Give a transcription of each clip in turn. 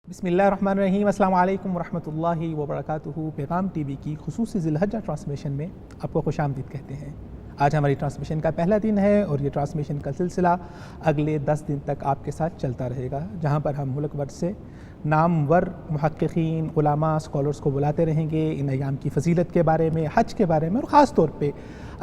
بسم اللہ الرحمن الرحیم، السلام علیکم ورحمۃ اللہ وبرکاتہ۔ پیغام ٹی وی کی خصوصی ذی الحجہ ٹرانسمیشن میں آپ کو خوش آمدید کہتے ہیں۔ آج ہماری ٹرانسمیشن کا پہلا دن ہے اور یہ ٹرانسمیشن کا سلسلہ اگلے 10 دن تک آپ کے ساتھ چلتا رہے گا، جہاں پر ہم ملک بھر سے نامور محققین، علماء، اسکالرس کو بلاتے رہیں گے، ان ایام کی فضیلت کے بارے میں، حج کے بارے میں، اور خاص طور پہ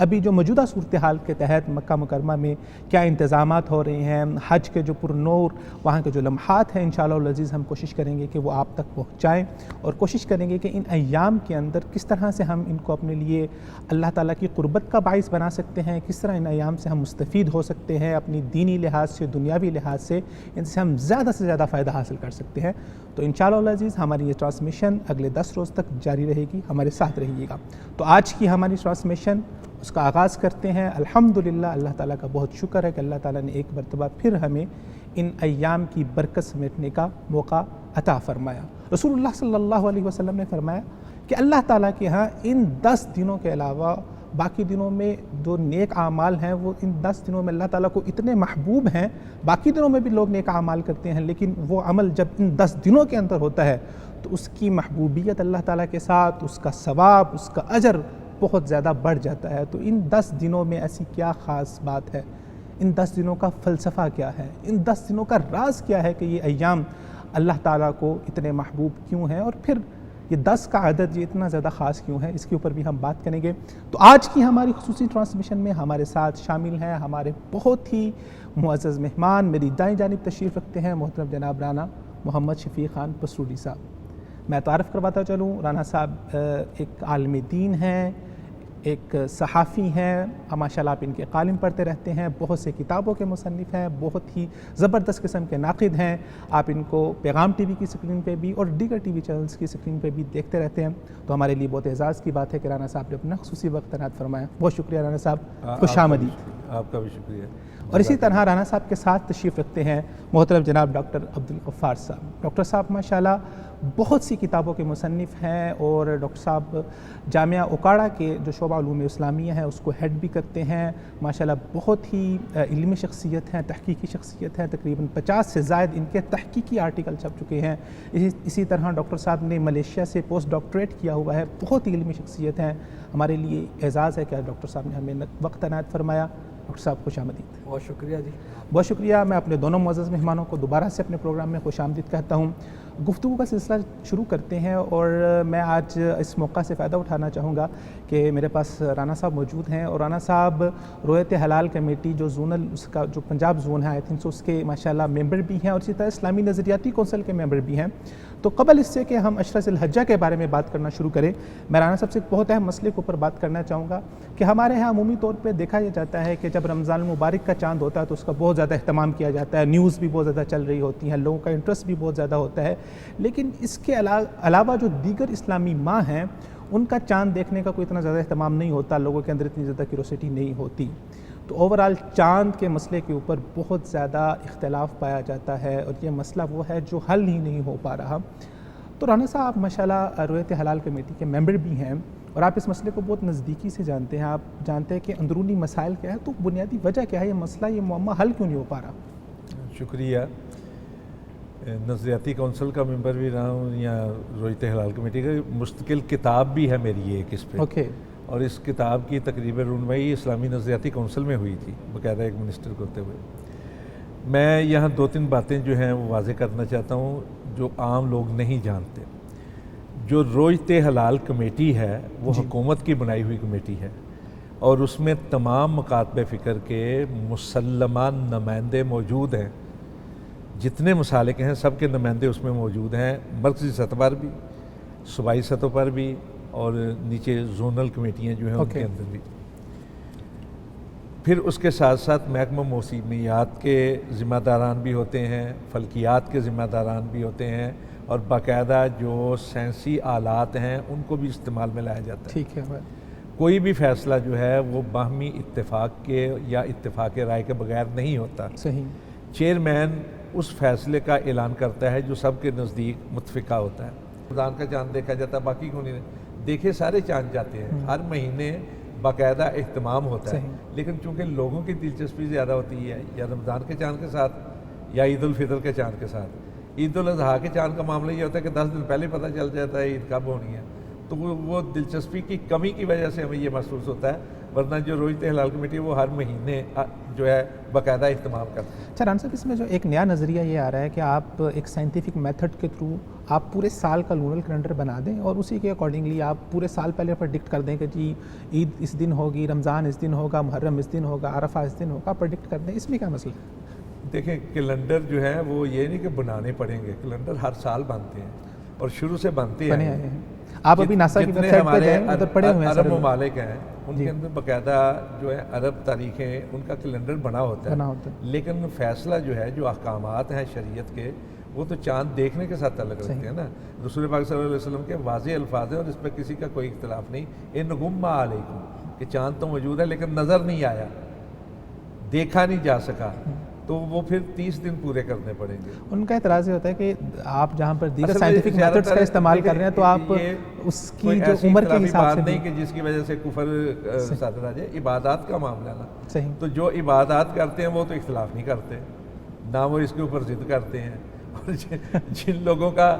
ابھی جو موجودہ صورتحال کے تحت مکہ مکرمہ میں کیا انتظامات ہو رہے ہیں، حج کے جو پرنور وہاں کے جو لمحات ہیں، انشاءاللہ العزیز ہم کوشش کریں گے کہ وہ آپ تک پہنچائیں، اور کوشش کریں گے کہ ان ایام کے اندر کس طرح سے ہم ان کو اپنے لیے اللہ تعالیٰ کی قربت کا باعث بنا سکتے ہیں، کس طرح ان ایام سے ہم مستفید ہو سکتے ہیں، اپنی دینی لحاظ سے، دنیاوی لحاظ سے ان سے ہم زیادہ سے زیادہ فائدہ حاصل کر سکتے ہیں۔ تو انشاءاللہ العزیز ہماری یہ ٹرانسمیشن اگلے 10 روز تک جاری رہے گی، ہمارے ساتھ رہیے گا۔ تو آج کی ہماری ٹرانسمیشن اس کا آغاز کرتے ہیں۔ الحمدللہ، اللہ تعالیٰ کا بہت شکر ہے کہ اللہ تعالیٰ نے ایک مرتبہ پھر ہمیں ان ایام کی برکت سمیٹنے کا موقع عطا فرمایا۔ رسول اللہ صلی اللہ علیہ وسلم نے فرمایا کہ اللہ تعالیٰ کے ہاں ان 10 دنوں کے علاوہ باقی دنوں میں جو نیک اعمال ہیں وہ ان 10 دنوں میں اللہ تعالیٰ کو اتنے محبوب ہیں۔ باقی دنوں میں بھی لوگ نیک اعمال کرتے ہیں، لیکن وہ عمل جب ان 10 دنوں کے اندر ہوتا ہے تو اس کی محبوبیت اللہ تعالیٰ کے ساتھ، اس کا ثواب، اس کا اجر بہت زیادہ بڑھ جاتا ہے۔ تو ان 10 دنوں میں ایسی کیا خاص بات ہے؟ ان 10 دنوں کا فلسفہ کیا ہے؟ ان 10 دنوں کا راز کیا ہے کہ یہ ایام اللہ تعالیٰ کو اتنے محبوب کیوں ہیں، اور پھر یہ 10 کا عدد یہ اتنا زیادہ خاص کیوں ہے؟ اس کے اوپر بھی ہم بات کریں گے۔ تو آج کی ہماری خصوصی ٹرانسمیشن میں ہمارے ساتھ شامل ہیں ہمارے بہت ہی معزز مہمان، میری دائیں جانب تشریف رکھتے ہیں محترم جناب رانا محمد شفیق خان پسروڈی صاحب۔ میں تعارف کرواتا چلوں، رانا صاحب ایک عالم دین ہیں، ایک صحافی ہیں، ماشاءاللہ آپ ان کے قالم پڑھتے رہتے ہیں، بہت سے کتابوں کے مصنف ہیں، بہت ہی زبردست قسم کے ناقد ہیں۔ آپ ان کو پیغام ٹی وی کی سکرین پہ بھی اور دیگر ٹی وی چینلز کی سکرین پہ بھی دیکھتے رہتے ہیں۔ تو ہمارے لیے بہت اعزاز کی بات ہے کہ رانا صاحب نے اپنا خصوصی وقت عنایت فرمایا۔ بہت شکریہ رانا صاحب، خوش آمدید۔ آپ کا بھی شکریہ۔ اور اسی طرح رانا صاحب کے ساتھ تشریف رکھتے ہیں محترم جناب ڈاکٹر عبدالغفار صاحب۔ ڈاکٹر صاحب ماشاءاللہ بہت سی کتابوں کے مصنف ہیں، اور ڈاکٹر صاحب جامعہ اوکاڑا کے جو شعبہ علوم اسلامیہ ہے اس کو ہیڈ بھی کرتے ہیں۔ ماشاءاللہ بہت ہی علمی شخصیت ہیں، تحقیقی شخصیت ہیں، تقریباً 50 سے زائد ان کے تحقیقی آرٹیکل چھپ چکے ہیں۔ اسی طرح ڈاکٹر صاحب نے ملیشیا سے پوسٹ ڈاکٹریٹ کیا ہوا ہے، بہت ہی علمی شخصیت ہیں۔ ہمارے لیے اعزاز ہے کہ ڈاکٹر صاحب نے ہمیں وقت عنایت فرمایا۔ ڈاکٹر صاحب خوش آمدید۔ بہت شکریہ جی۔ بہت شکریہ۔ میں اپنے دونوں معزز مہمانوں کو دوبارہ سے اپنے پروگرام میں خوش آمدید کہتا ہوں۔ گفتگو کا سلسلہ شروع کرتے ہیں، اور میں آج اس موقع سے فائدہ اٹھانا چاہوں گا کہ میرے پاس رانا صاحب موجود ہیں، اور رانا صاحب رویت حلال کمیٹی جو زونل اس کا جو پنجاب زون ہے آئی تھنک سو اس کے ماشاءاللہ ممبر بھی ہیں، اور اسی طرح اسلامی نظریاتی کونسل کے ممبر بھی ہیں۔ تو قبل اس سے کہ ہم اشرا ذی الحجہ کے بارے میں بات کرنا شروع کریں، میں رانا صاحب سے ایک بہت اہم مسئلے کے اوپر بات کرنا چاہوں گا کہ ہمارے ہاں عمومی طور پہ دیکھا یہ جاتا ہے کہ جب رمضان المبارک کا چاند ہوتا ہے تو اس کا بہت زیادہ اہتمام کیا جاتا ہے، نیوز بھی بہت زیادہ چل رہی ہوتی ہیں، لوگوں کا انٹرسٹ بھی بہت زیادہ ہوتا ہے، لیکن اس کے علاوہ جو دیگر اسلامی ماہ ہیں ان کا چاند دیکھنے کا کوئی اتنا زیادہ اہتمام نہیں ہوتا، لوگوں کے اندر اتنی زیادہ کیوریوسٹی نہیں ہوتی۔ تو اوورآل چاند کے مسئلے کے اوپر بہت زیادہ اختلاف پایا جاتا ہے، اور یہ مسئلہ وہ ہے جو حل ہی نہیں ہو پا رہا۔ تو رانا صاحب آپ ماشاءاللہ رویت حلال کمیٹی کے ممبر بھی ہیں، اور آپ اس مسئلے کو بہت نزدیکی سے جانتے ہیں، آپ جانتے ہیں کہ اندرونی مسائل کیا ہے، تو بنیادی وجہ کیا ہے، یہ مسئلہ، یہ معمہ حل کیوں نہیں ہو پا رہا؟ شکریہ۔ نظریاتی کونسل کا ممبر بھی رہا ہوں، یا رویت حلال کمیٹی کا مستقل کتاب بھی ہے میری ایک اس پہ، اوکے، اور اس کتاب کی تقریباً رونمائی اسلامی نظریاتی کونسل میں ہوئی تھی باقاعدہ ایک منسٹر کو ہوتے ہوئے۔ میں یہاں 2-3 باتیں جو ہیں وہ واضح کرنا چاہتا ہوں جو عام لوگ نہیں جانتے۔ جو رویت حلال کمیٹی ہے وہ حکومت کی بنائی ہوئی کمیٹی ہے، اور اس میں تمام مکاتب فکر کے مسلمہ نمائندے موجود ہیں، جتنے مسالک ہیں سب کے نمائندے اس میں موجود ہیں، مرکزی سطح پر بھی، صوبائی سطح پر بھی، اور نیچے زونل کمیٹیاں جو ہیں ان کے اندر بھی۔ پھر اس کے ساتھ ساتھ محکمہ موسمیات کے ذمہ داران بھی ہوتے ہیں، فلکیات کے ذمہ داران بھی ہوتے ہیں، اور باقاعدہ جو سائنسی آلات ہیں ان کو بھی استعمال میں لایا جاتا ہے۔ ٹھیک ہے، کوئی بھی فیصلہ جو ہے وہ باہمی اتفاق کے یا اتفاق رائے کے بغیر نہیں ہوتا۔ صحیح۔ چیئرمین اس فیصلے کا اعلان کرتا ہے جو سب کے نزدیک متفقہ ہوتا ہے۔ رمضان کا چاند دیکھا جاتا ہے، باقی کیوں نہیں دیکھے؟ سارے چاند جاتے ہیں، ہر مہینے باقاعدہ اہتمام ہوتا ہے، لیکن چونکہ لوگوں کی دلچسپی زیادہ ہوتی ہے یا رمضان کے چاند کے ساتھ یا عید الفطر کے چاند کے ساتھ، عید الاضحیٰ کے چاند کا معاملہ یہ ہوتا ہے کہ 10 دن پہلے پتہ چل جاتا ہے عید کب ہونی ہے، تو وہ دلچسپی کی کمی کی وجہ سے ہمیں یہ محسوس ہوتا ہے، ورنہ جو روزہ ہلال کمیٹی ہے وہ ہر مہینے جو ہے باقاعدہ اہتمام کرتی ہے۔ اچھا ران صاحب، اس میں جو ایک نیا نظریہ یہ آ رہا ہے کہ آپ ایک سائنٹیفک میتھڈ کے تھرو آپ پورے سال کا لونر کیلنڈر بنا دیں اور اسی کے اکارڈنگلی آپ پورے سال پہلے پرڈکٹ کر دیں کہ جی عید اس دن ہوگی، رمضان اس دن ہوگا، محرم اس دن ہوگا، عرفہ اس دن ہوگا، پرڈکٹ کر دیں، اس میں کیا مسئلہ ہے؟ دیکھیں کیلنڈر جو ہے وہ یہ نہیں کہ بنانے پڑیں گے، کیلنڈر ہر سال بنتے ہیں اور شروع سے بنتے بنے آئے ہیں۔ آپ ابھی ناسا کی جتنے ویب سائٹ پہ ہمارے جائیں، ادھر پڑے ہوئے ہیں عرب سر، ممالک ہیں ان کے اندر باقاعدہ جو ہے عرب تاریخیں ان کا کیلنڈر بنا ہوتا ہے، لیکن فیصلہ جو ہے جو احکامات ہیں شریعت کے وہ تو چاند دیکھنے کے ساتھ تعلق رکھتے ہیں نا۔ رسول پاک صلی اللہ علیہ وسلم کے واضح الفاظ ہیں اور اس پہ کسی کا کوئی اختلاف نہیں، ان غم علیکم، کہ چاند تو موجود ہے لیکن نظر نہیں آیا، دیکھا نہیں جا سکا، تو وہ پھر 30 دن پورے کرنے پڑیں گے۔ ان کا اعتراض یہ ہوتا ہے کہ آپ جہاں پر دیگر سائنٹیفک میتھڈز کا استعمال کر رہے ہیں تو آپ اس کی جو عمر کے حساب سے نہیں کہ جس کی وجہ سے کفر صادر آ جائے، عبادات کا معاملہ نا، صحیح، تو جو عبادات کرتے ہیں وہ تو اختلاف نہیں کرتے، نہ وہ اس کے اوپر ضد کرتے ہیں، اور جن لوگوں کا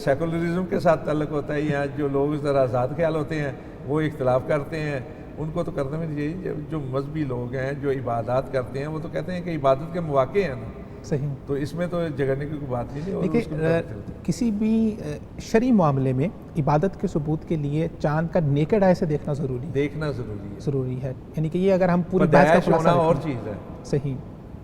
سیکولرزم کے ساتھ تعلق ہوتا ہے یا جو لوگ ذرا آزاد خیال ہوتے ہیں وہ اختلاف کرتے ہیں، ان کو تو کرنا بھی نہیں چاہیے۔ جو مذہبی لوگ ہیں جو عبادات کرتے ہیں وہ تو کہتے ہیں کہ عبادت کے مواقع ہیں نا، صحیح، تو اس میں تو جگڑنے کی کوئی بات نہیں۔ دیکھیے کسی بھی شرعی معاملے میں عبادت کے ثبوت کے لیے چاند کا نیکڈ آئی سے دیکھنا ضروری ہے، یعنی کہ یہ اگر ہم پوری بحث کا خلاصہ ہونا اور چیز ہے، صحیح،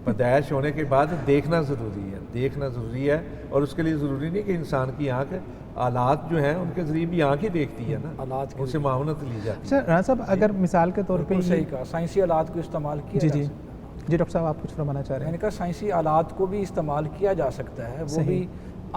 پیدائش ہونے کے بعد دیکھنا ضروری ہے، اور اس کے لیے ضروری نہیں کہ انسان کی آنکھ، آلات جو ہیں ان کے ذریعے بھی آنکھ ہی دیکھتی ہے نا، آلات ان سے معاونت لی جاتی ہے۔ رانا صاحب اگر مثال کے طور پہ صحیح کہا، سائنسی آلات کو استعمال کیا جا سکتا ہے۔ جی ڈاکٹر صاحب آپ کچھ فرمانا چاہ رہے ہیں؟ میں نے کہا سائنسی آلات کو بھی استعمال کیا جا سکتا ہے، وہ بھی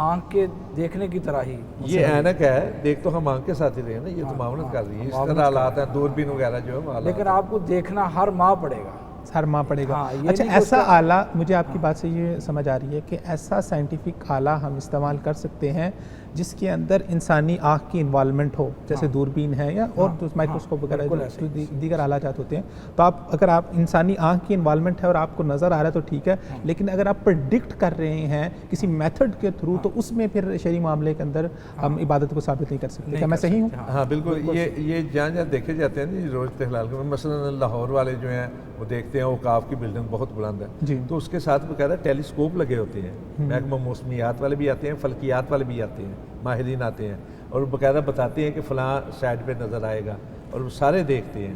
آنکھ کے دیکھنے کی طرح ہی۔ یہ اینک ہے، دیکھ تو ہم آنکھ کے ساتھ ہی رہے ہیں نا، یہ تو معاونت کر رہی ہے، اس طرح آلات ہیں، دوربین وغیرہ جو ہے، لیکن آپ کو دیکھنا ہر ماہ پڑے گا، ہر ماہ پڑے گا۔ اچھا ایسا آلہ، مجھے آپ کی بات سے یہ سمجھ آ رہی ہے کہ ایسا سائنٹیفک آلہ ہم استعمال کر سکتے ہیں جس کے اندر انسانی آنکھ کی انوالومنٹ ہو، جیسے دوربین ہے یا اور مائکروسکوپ وغیرہ جو دیگر آلات ہوتے ہیں، تو اگر آپ انسانی آنکھ کی انوالومنٹ ہے اور آپ کو نظر آ رہا ہے تو ٹھیک ہے، لیکن اگر آپ پرڈکٹ کر رہے ہیں کسی میتھڈ کے تھرو تو اس میں پھر شرعی معاملے کے اندر ہم عبادت کو ثابت نہیں کر سکتے۔ کیا میں صحیح ہوں؟ ہاں بالکل، یہ جہاں دیکھے جاتے ہیں روزہ ہلال کے، مثلا لاہور والے جو ہیں وہ دیکھتے ہیں اوقاف کی بلڈنگ بہت بلند ہے، تو اس کے ساتھ باقاعدہ ٹیلیسکوپ لگے ہوتے ہیں، محکمہ موسمیات والے بھی آتے ہیں، فلکیات والے بھی آتے ہیں، ماہرین آتے ہیں اور باقاعدہ بتاتے ہیں کہ فلاں سائڈ پہ نظر آئے گا، اور وہ سارے دیکھتے ہیں،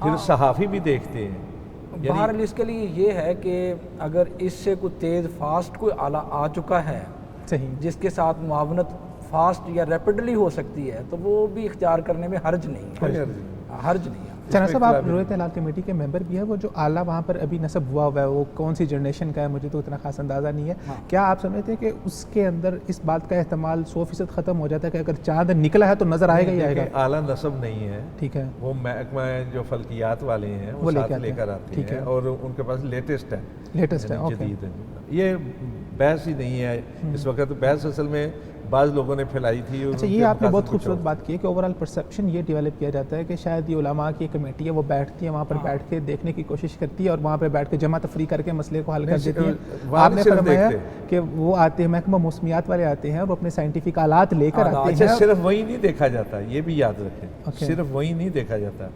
پھر صحافی بھی دیکھتے ہیں۔ بہرحال اس کے لیے یہ ہے کہ اگر اس سے کوئی تیز فاسٹ کوئی آلہ آ چکا ہے جس کے ساتھ معاونت فاسٹ یا ریپڈلی ہو سکتی ہے تو وہ بھی اختیار کرنے میں حرج نہیں ہے، حرج نہیں ہے۔ چنا صاحب آپ روزہ ہلال کمیٹی کے ممبر بھی ہیں، وہ جو آلہ وہاں پر ابھی نصب ہوا ہے وہ کون سی جنریشن کا ہے مجھے تو اتنا خاص اندازہ نہیں ہے، کیا آپ سمجھتے ہیں کہ اس کے اندر اس بات کا احتمال 100% ختم ہو جاتا ہے کہ اگر چاند نکلا ہے تو نظر آئے گا ہی آئے گا؟ آلہ نصب نہیں ہے، ٹھیک ہے، وہ محکمہ جو فلکیات والے ہیں وہ ساتھ لے کر آتے ہیں اور ان کے پاس لیٹسٹ ہے، جدید ہے۔ یہ بحث ہی نہیں ہے اس وقت، بحث اصل میں بعض لوگوں نے پھیلائی تھی۔ اچھا یہ آپ نے بہت خوبصورت بات کی ہے کہ اوورال پرسیپشن یہ ڈیولپ کیا جاتا ہے کہ شاید یہ علماء کی کمیٹی ہے وہ بیٹھتی ہے وہاں پر بیٹھ کے دیکھنے کی کوشش کرتی ہے اور وہاں پہ بیٹھ کے جمع تفریح کر کے مسئلے کو حل کر دیتی ہے۔ آپ نے فرمایا کہ وہ آتے ہیں، محکمہ موسمیات والے آتے ہیں اور وہ اپنے سائنٹیفک آلات لے کر آتے ہیں۔ صرف وہی نہیں دیکھا جاتا، یہ بھی یاد رکھیں، صرف وہی نہیں دیکھا جاتا،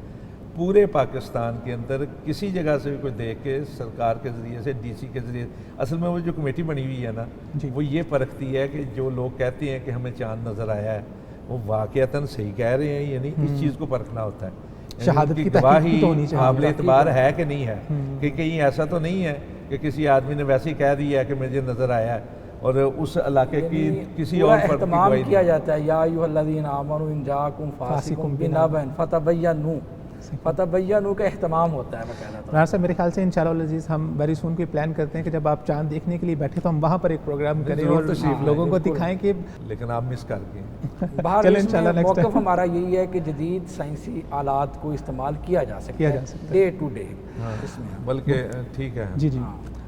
پورے پاکستان کے اندر کسی جگہ سے بھی کوئی دیکھ کے سرکار کے ذریعے سے، ڈی سی کے ذریعے، اصل میں وہ جو کمیٹی بنی ہوئی ہے نا وہ یہ پرکھتی ہے کہ جو لوگ کہتے ہیں کہ ہمیں چاند نظر آیا ہے وہ واقعتاً صحیح کہہ رہے ہیں یا نہیں، اس چیز کو پرکھنا ہوتا ہے، شہادت کی گواہی ہونی چاہیے، قابل اعتبار ہے کہ نہیں ہے، کہ کہیں ایسا تو نہیں ہے کہ کسی آدمی نے ویسے ہی کہہ دیا ہے کہ مجھے نظر آیا ہے اور اس علاقے کی کسی اور پر اہتمام کیا جاتا ہے۔ یا ایھا الذین آمنوا ان جاءکم فاسق بنبأ فتبینوا، فتبینوا کا اہتمام ہوتا ہے باقاعدہ۔ رانا صاحب میرے خیال سے انشاءاللہ العزیز ہم ویری سون کوئی پلان کرتے ہیں کہ جب آپ چاند دیکھنے کے لیے بیٹھے تو ہم وہاں پر ایک پروگرام کریں اور لوگوں کو دکھائیں کہ، لیکن آپ مس کر گئے۔ باہر اس میں موقف ہمارا یہی ہے کہ جدید سائنسی آلات کو استعمال کیا جا سکتا ہے ڈے ٹو ڈے اس میں، بلکہ ٹھیک ہے۔ جی جی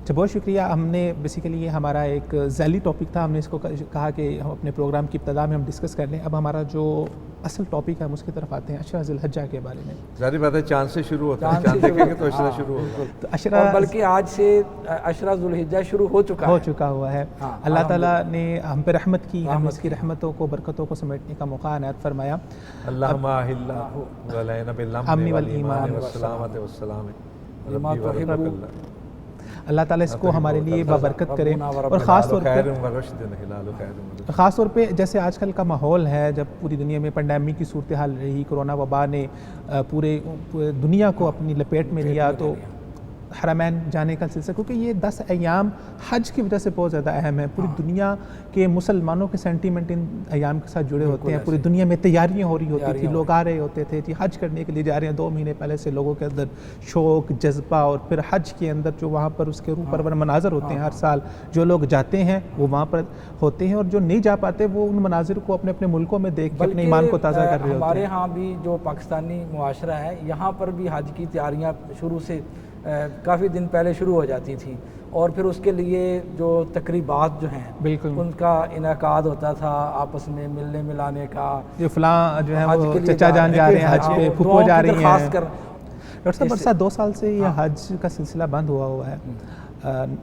اچھا، بہت شکریہ. ہم نے بیسیکلی یہ ہمارا ایک ذیلی ٹاپک تھا، ہم نے اس کو کہا کہ ہم اپنے پروگرام کی ابتدا میں ہم ڈسکس کر لیں. اب ہمارا جو اصل ٹاپک ہے ہم اس کی طرف آتے ہیں، عشرہ ذی الحجہ کے بارے میں. ظاہر بات ہے چاند سے شروع ہوتا ہے، چاند دیکھیں گے تو عشرہ شروع ہوگا. تو عشرہ، بلکہ آج سے عشرہ ذی الحجہ شروع ہو چکا ہوا ہے. اللہ تعالیٰ نے ہم پہ رحمت کی، ہم اس کی رحمتوں کو، برکتوں کو سمیٹنے کا موقع عنایت فرمایا. اللہم اہلہ علینا بالامن والایمان والسلامۃ والسلام. اللہ تعالیٰ اس کو ہمارے لیے بابرکت کرے. اور خاص طور پہ جیسے آج کل کا ماحول ہے، جب پوری دنیا میں پینڈیمک کی صورتحال رہی، کرونا وبا نے پورے دنیا کو اپنی لپیٹ میں لیا، تو حرمین جانے کا سلسلہ، کیونکہ یہ 10 ایام حج کی وجہ سے بہت زیادہ اہم ہے. پوری دنیا کے مسلمانوں کے سینٹیمنٹ ان ایام کے ساتھ جڑے ہوتے ہیں. پوری دنیا میں تیاریاں ہو رہی ہوتی تھی، لوگ آ رہے ہوتے تھے جی حج کرنے کے لیے جا رہے ہیں. 2 مہینے پہلے سے لوگوں کے اندر شوق، جذبہ، اور پھر حج کے اندر جو وہاں پر اس کے روح پرور مناظر ہوتے ہیں. ہر سال جو لوگ جاتے ہیں وہ وہاں پر ہوتے ہیں، اور جو نہیں جا پاتے وہ ان مناظر کو اپنے اپنے ملکوں میں دیکھ کے اپنے ایمان کو تازہ کر رہے ہوتے ہیں. ہمارے ہاں بھی جو پاکستانی معاشرہ ہے، یہاں پر بھی حج کی تیاریاں شروع سے کافی دن پہلے شروع ہو جاتی تھیں، اور پھر اس کے لیے جو تقریبات جو ہیں بالکل ان کا انعقاد ہوتا تھا، آپس میں ملنے ملانے کا. جو فلاں جو ہے وہ چچا جان جا رہے ہیں حج پہ، پھپھو جا رہی ہیں. ڈاکٹر صاحب برسا 2 سال سے یہ حج کا سلسلہ بند ہوا ہے.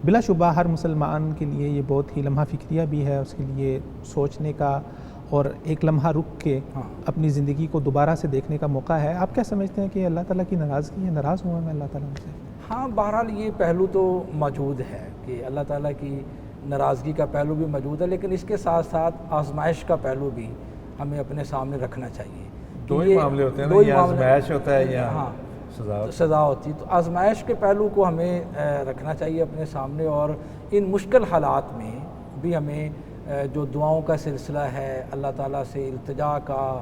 بلا شبہ ہر مسلمان کے لیے یہ بہت ہی لمحہ فکریہ بھی ہے، اس کے لیے سوچنے کا اور ایک لمحہ رک کے اپنی زندگی کو دوبارہ سے دیکھنے کا موقع ہے. آپ کیا سمجھتے ہیں کہ اللہ تعالیٰ کی ناراضگی ہے، ناراض ہوا ہے اللہ تعالیٰ سے؟ ہاں، بہرحال یہ پہلو تو موجود ہے کہ اللہ تعالیٰ کی ناراضگی کا پہلو بھی موجود ہے، لیکن اس کے ساتھ ساتھ آزمائش کا پہلو بھی ہمیں اپنے سامنے رکھنا چاہیے. 2 ہی معاملے ہوتے ہیں نا، یا آزمائش ہوتا ہے یا سزا ہوتی ہے. تو آزمائش کے پہلو کو ہمیں رکھنا چاہیے اپنے سامنے، اور ان مشکل حالات میں بھی ہمیں جو دعاؤں کا سلسلہ ہے، اللہ تعالیٰ سے التجا کا،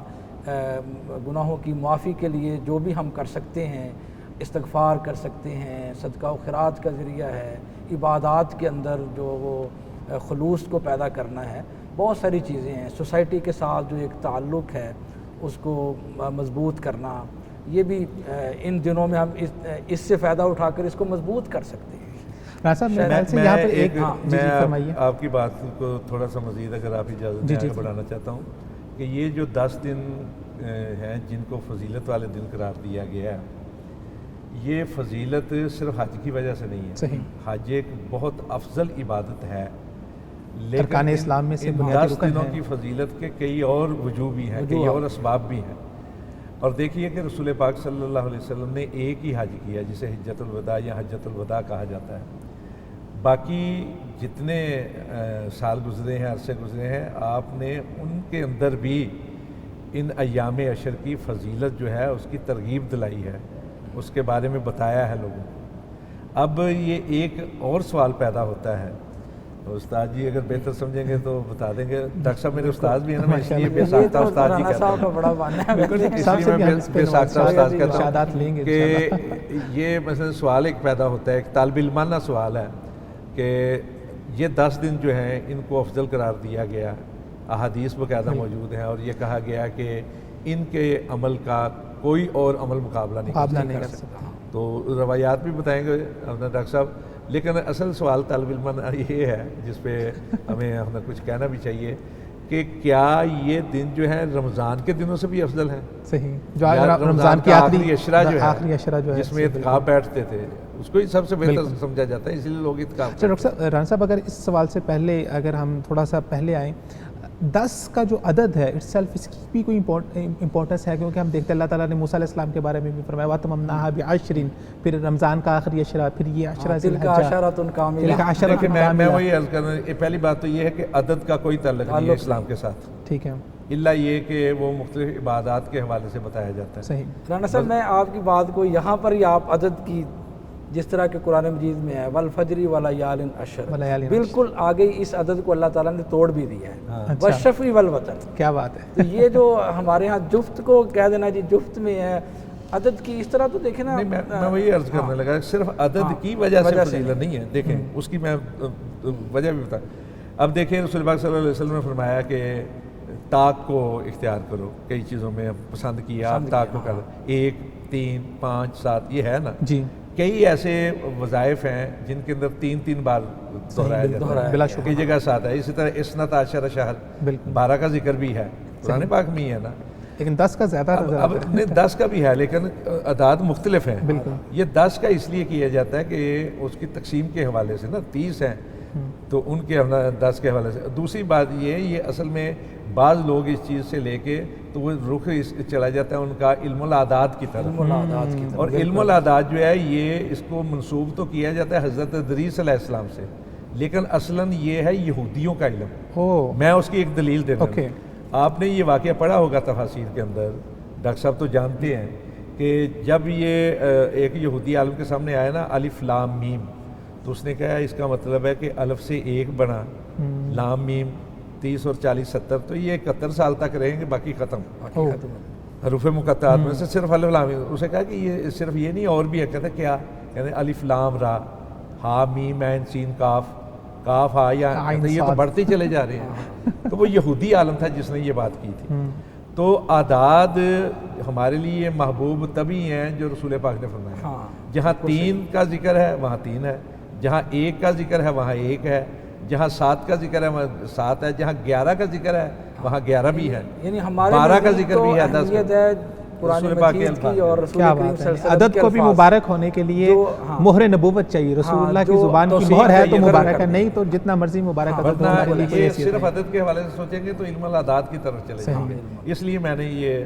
گناہوں کی معافی کے لیے جو بھی ہم کر سکتے ہیں، استغفار کر سکتے ہیں، صدقہ و خیرات کا ذریعہ ہے، عبادات کے اندر جو وہ خلوص کو پیدا کرنا ہے، بہت ساری چیزیں ہیں. سوسائٹی کے ساتھ جو ایک تعلق ہے اس کو مضبوط کرنا، یہ بھی ان دنوں میں ہم اس سے فائدہ اٹھا کر اس کو مضبوط کر سکتے ہیں. میں آپ کی بات کو تھوڑا سا مزید اگر آپ اجازت دیں بڑھانا چاہتا ہوں کہ یہ جو 10 دن ہیں جن کو فضیلت والے دن قرار دیا گیا ہے، یہ فضیلت صرف حج کی وجہ سے نہیں ہے. صحیح. حج ایک بہت افضل عبادت ہے، ارکان اسلام میں سے 10 دنوں کی فضیلت کے کئی اور وجوہ بھی ہیں، کئی اور اسباب بھی ہیں. اور دیکھیے کہ رسول پاک صلی اللہ علیہ وسلم نے ایک ہی حج کیا جسے حجۃ الوداع یا حجۃ الوداع کہا جاتا ہے. باقی جتنے سال گزرے ہیں، عرصے گزرے ہیں، آپ نے ان کے اندر بھی ان ایام عشر کی فضیلت جو ہے اس کی ترغیب دلائی ہے، اس کے بارے میں بتایا ہے لوگوں کو. اب یہ ایک اور سوال پیدا ہوتا ہے، استاد جی اگر بہتر سمجھیں گے تو بتا دیں گے. ڈاکٹر صاحب میرے استاد بھی ہیں نا، میں اس لیے بے ساختہ استاد جی کہتا ہوں کہ یہ مثلا سوال ایک پیدا ہوتا ہے، ایک طالب علمانہ سوال ہے کہ یہ 10 دن جو ہیں ان کو افضل قرار دیا گیا، احادیث باقاعدہ موجود ہیں، اور یہ کہا گیا کہ ان کے عمل کا کوئی اور عمل مقابلہ نہیں کر سکتا. تو روایات بھی بتائیں گے ڈاکٹر صاحب، لیکن اصل سوال طالب علم یہ ہے جس پہ ہمیں کچھ کہنا بھی چاہیے کہ کیا یہ دن جو ہے رمضان کے دنوں سے بھی افضل ہے؟ صحیح. جو رمضان کی آخری عشرہ جو ہے جس میں اعتکاف بیٹھتے تھے، اس کو ہی سب سے بہتر سمجھا جاتا ہے، اس لیے لوگ اعتکاف. ڈاکٹر صاحب رانا صاحب اگر اس سوال سے پہلے اگر ہم تھوڑا سا پہلے آئیں، 10 کا جو عدد ہے اٹ سیلف، اس کی بھی کوئی امپورٹنس ہے؟ کیونکہ ہم دیکھتے ہیں اللہ تعالیٰ نے موسیٰ علیہ السلام کے بارے میں بھی فرمایا وَأَتْمَمْنَاهَا بِعَشْرٍ، پھر رمضان کا آخری عشرہ، پھر یہ عشرہ ذی الحجہ. میں وہی عرض کر رہا ہوں، پہلی بات تو یہ ہے کہ عدد کا کوئی تعلق نہیں ہے اسلام کے ساتھ، ٹھیک ہے، الا یہ کہ وہ مختلف عبادات کے حوالے سے بتایا جاتا ہے. صحیح. رانا صاحب میں آپ کی بات کو یہاں پر ہی آپ عدد کی جس طرح کہ قرآن مجید میں ہے والفجر ولیال عشر، بالکل آگے اس عدد کو اللہ تعالیٰ نے توڑ بھی دیا ہے، والشفع والوتر. کیا بات ہے. تو یہ جو ہمارے ہاں جفت کو کہہ دینا جی جفت میں ہے، عدد کی اس طرح تو دیکھیں نا. میں وہی عرض کرنے لگا، صرف عدد کی وجہ سے فضیلت نہیں ہے. دیکھیں اس کی میں وجہ بھی بتاؤں. اب دیکھیں رسول پاک صلی اللہ علیہ وسلم نے فرمایا کہ طاق کو اختیار کرو، کئی چیزوں میں پسند کیا آپ طاق کو کر 1 3 5 7 یہ ہے نا جی. کئی ایسے وظائف ہیں جن کے اندر 3 بار دہرایا جاتا ہے، بلا کئی شبہ جگہ 7 ہے. اسی طرح اسنت عشر شہر، 12 کا ذکر بھی ہے قرآن پاک میں ہی ہے نا، لیکن 10 کا زیادہ اب نہیں 10 کا بھی ہے لیکن اعداد مختلف ہیں. بالکل. یہ 10 کا اس لیے کیا جاتا ہے کہ اس کی تقسیم کے حوالے سے نا 30 ہیں تو ان کے 10 کے حوالے سے. دوسری بات یہ اصل میں بعض لوگ اس چیز سے لے کے تو وہ رخ چلا جاتا ہے ان کا علم الاعداد کی طرف، اور علم الاعداد جو ہے یہ اس کو منسوب تو کیا جاتا ہے حضرت ادریس علیہ السلام سے، لیکن اصلاً یہ ہے یہودیوں کا علم. میں اس کی ایک دلیل دیتا ہوں. آپ نے یہ واقعہ پڑھا ہوگا تفاسیر کے اندر، ڈاکٹر صاحب تو جانتے ہیں کہ جب یہ ایک یہودی عالم کے سامنے آیا نا الف لام میم، تو اس نے کہا اس کا مطلب ہے کہ الف سے 1 بنا، لام میم 30 اور 40 70، تو یہ 71 سال تک رہیں گے، باقی ختم حروف مقطعات میں سے صرف الف لام. اسے کہا کہ یہ صرف یہ نہیں اور بھی ہے. کہتے کیا؟ کہتے الف لام را ہا میم عین سین کاف، کاف ہا یا یہ تو بڑھتے چلے جا رہے ہیں. تو وہ یہودی عالم تھا جس نے یہ بات کی تھی. تو اعداد ہمارے لیے محبوب تبھی ہیں جو رسول پاک نے فرمایا. جہاں 3 کا ذکر ہے وہاں 3 ہے، جہاں 1 کا ذکر ہے وہاں 1 ہے، جہاں 7 کا ذکر ہے وہاں 7 ہے، جہاں 11 کا ذکر ہے وہاں 11 بھی ہے، یعنی ہمارے 12 کا ذکر بھی ہے، 10 ہے قرآن مجید کی. اور رسول کریم صلی اللہ علیہ وسلم عدد کو بھی مبارک ہونے کے لیے مہر نبوت چاہیے. رسول اللہ کی زبان کی مہر ہے تو مبارک ہے، نہیں تو جتنا مرضی مبارک ہے. صرف عدد کے حوالے سے سوچیں گے تو علم الاعداد کی طرف چلے جائیں گے. اس لیے میں نے یہ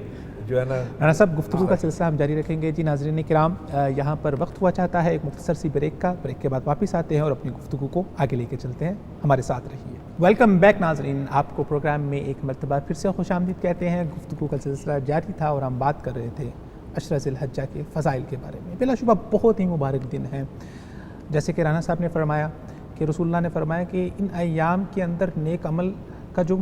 جو ہے نا رانا صاحب گفتگو کا سلسلہ ہم جاری رکھیں گے. جی ناظرین کرام، یہاں پر وقت ہوا چاہتا ہے ایک مختصر سی بریک کا. بریک کے بعد واپس آتے ہیں اور اپنی گفتگو کو آگے لے کے چلتے ہیں. ہمارے ساتھ رہیے. ویلکم بیک ناظرین، آپ کو پروگرام میں ایک مرتبہ پھر سے خوش آمدید کہتے ہیں. گفتگو کا سلسلہ جاری تھا اور ہم بات کر رہے تھے عشرہ ذی الحجہ کے فضائل کے بارے میں. بلا شبہ بہت ہی مبارک دن ہیں. جیسے کہ رانا صاحب نے فرمایا کہ رسول اللہ نے فرمایا کہ ان ایام کے اندر نیک عمل کا جو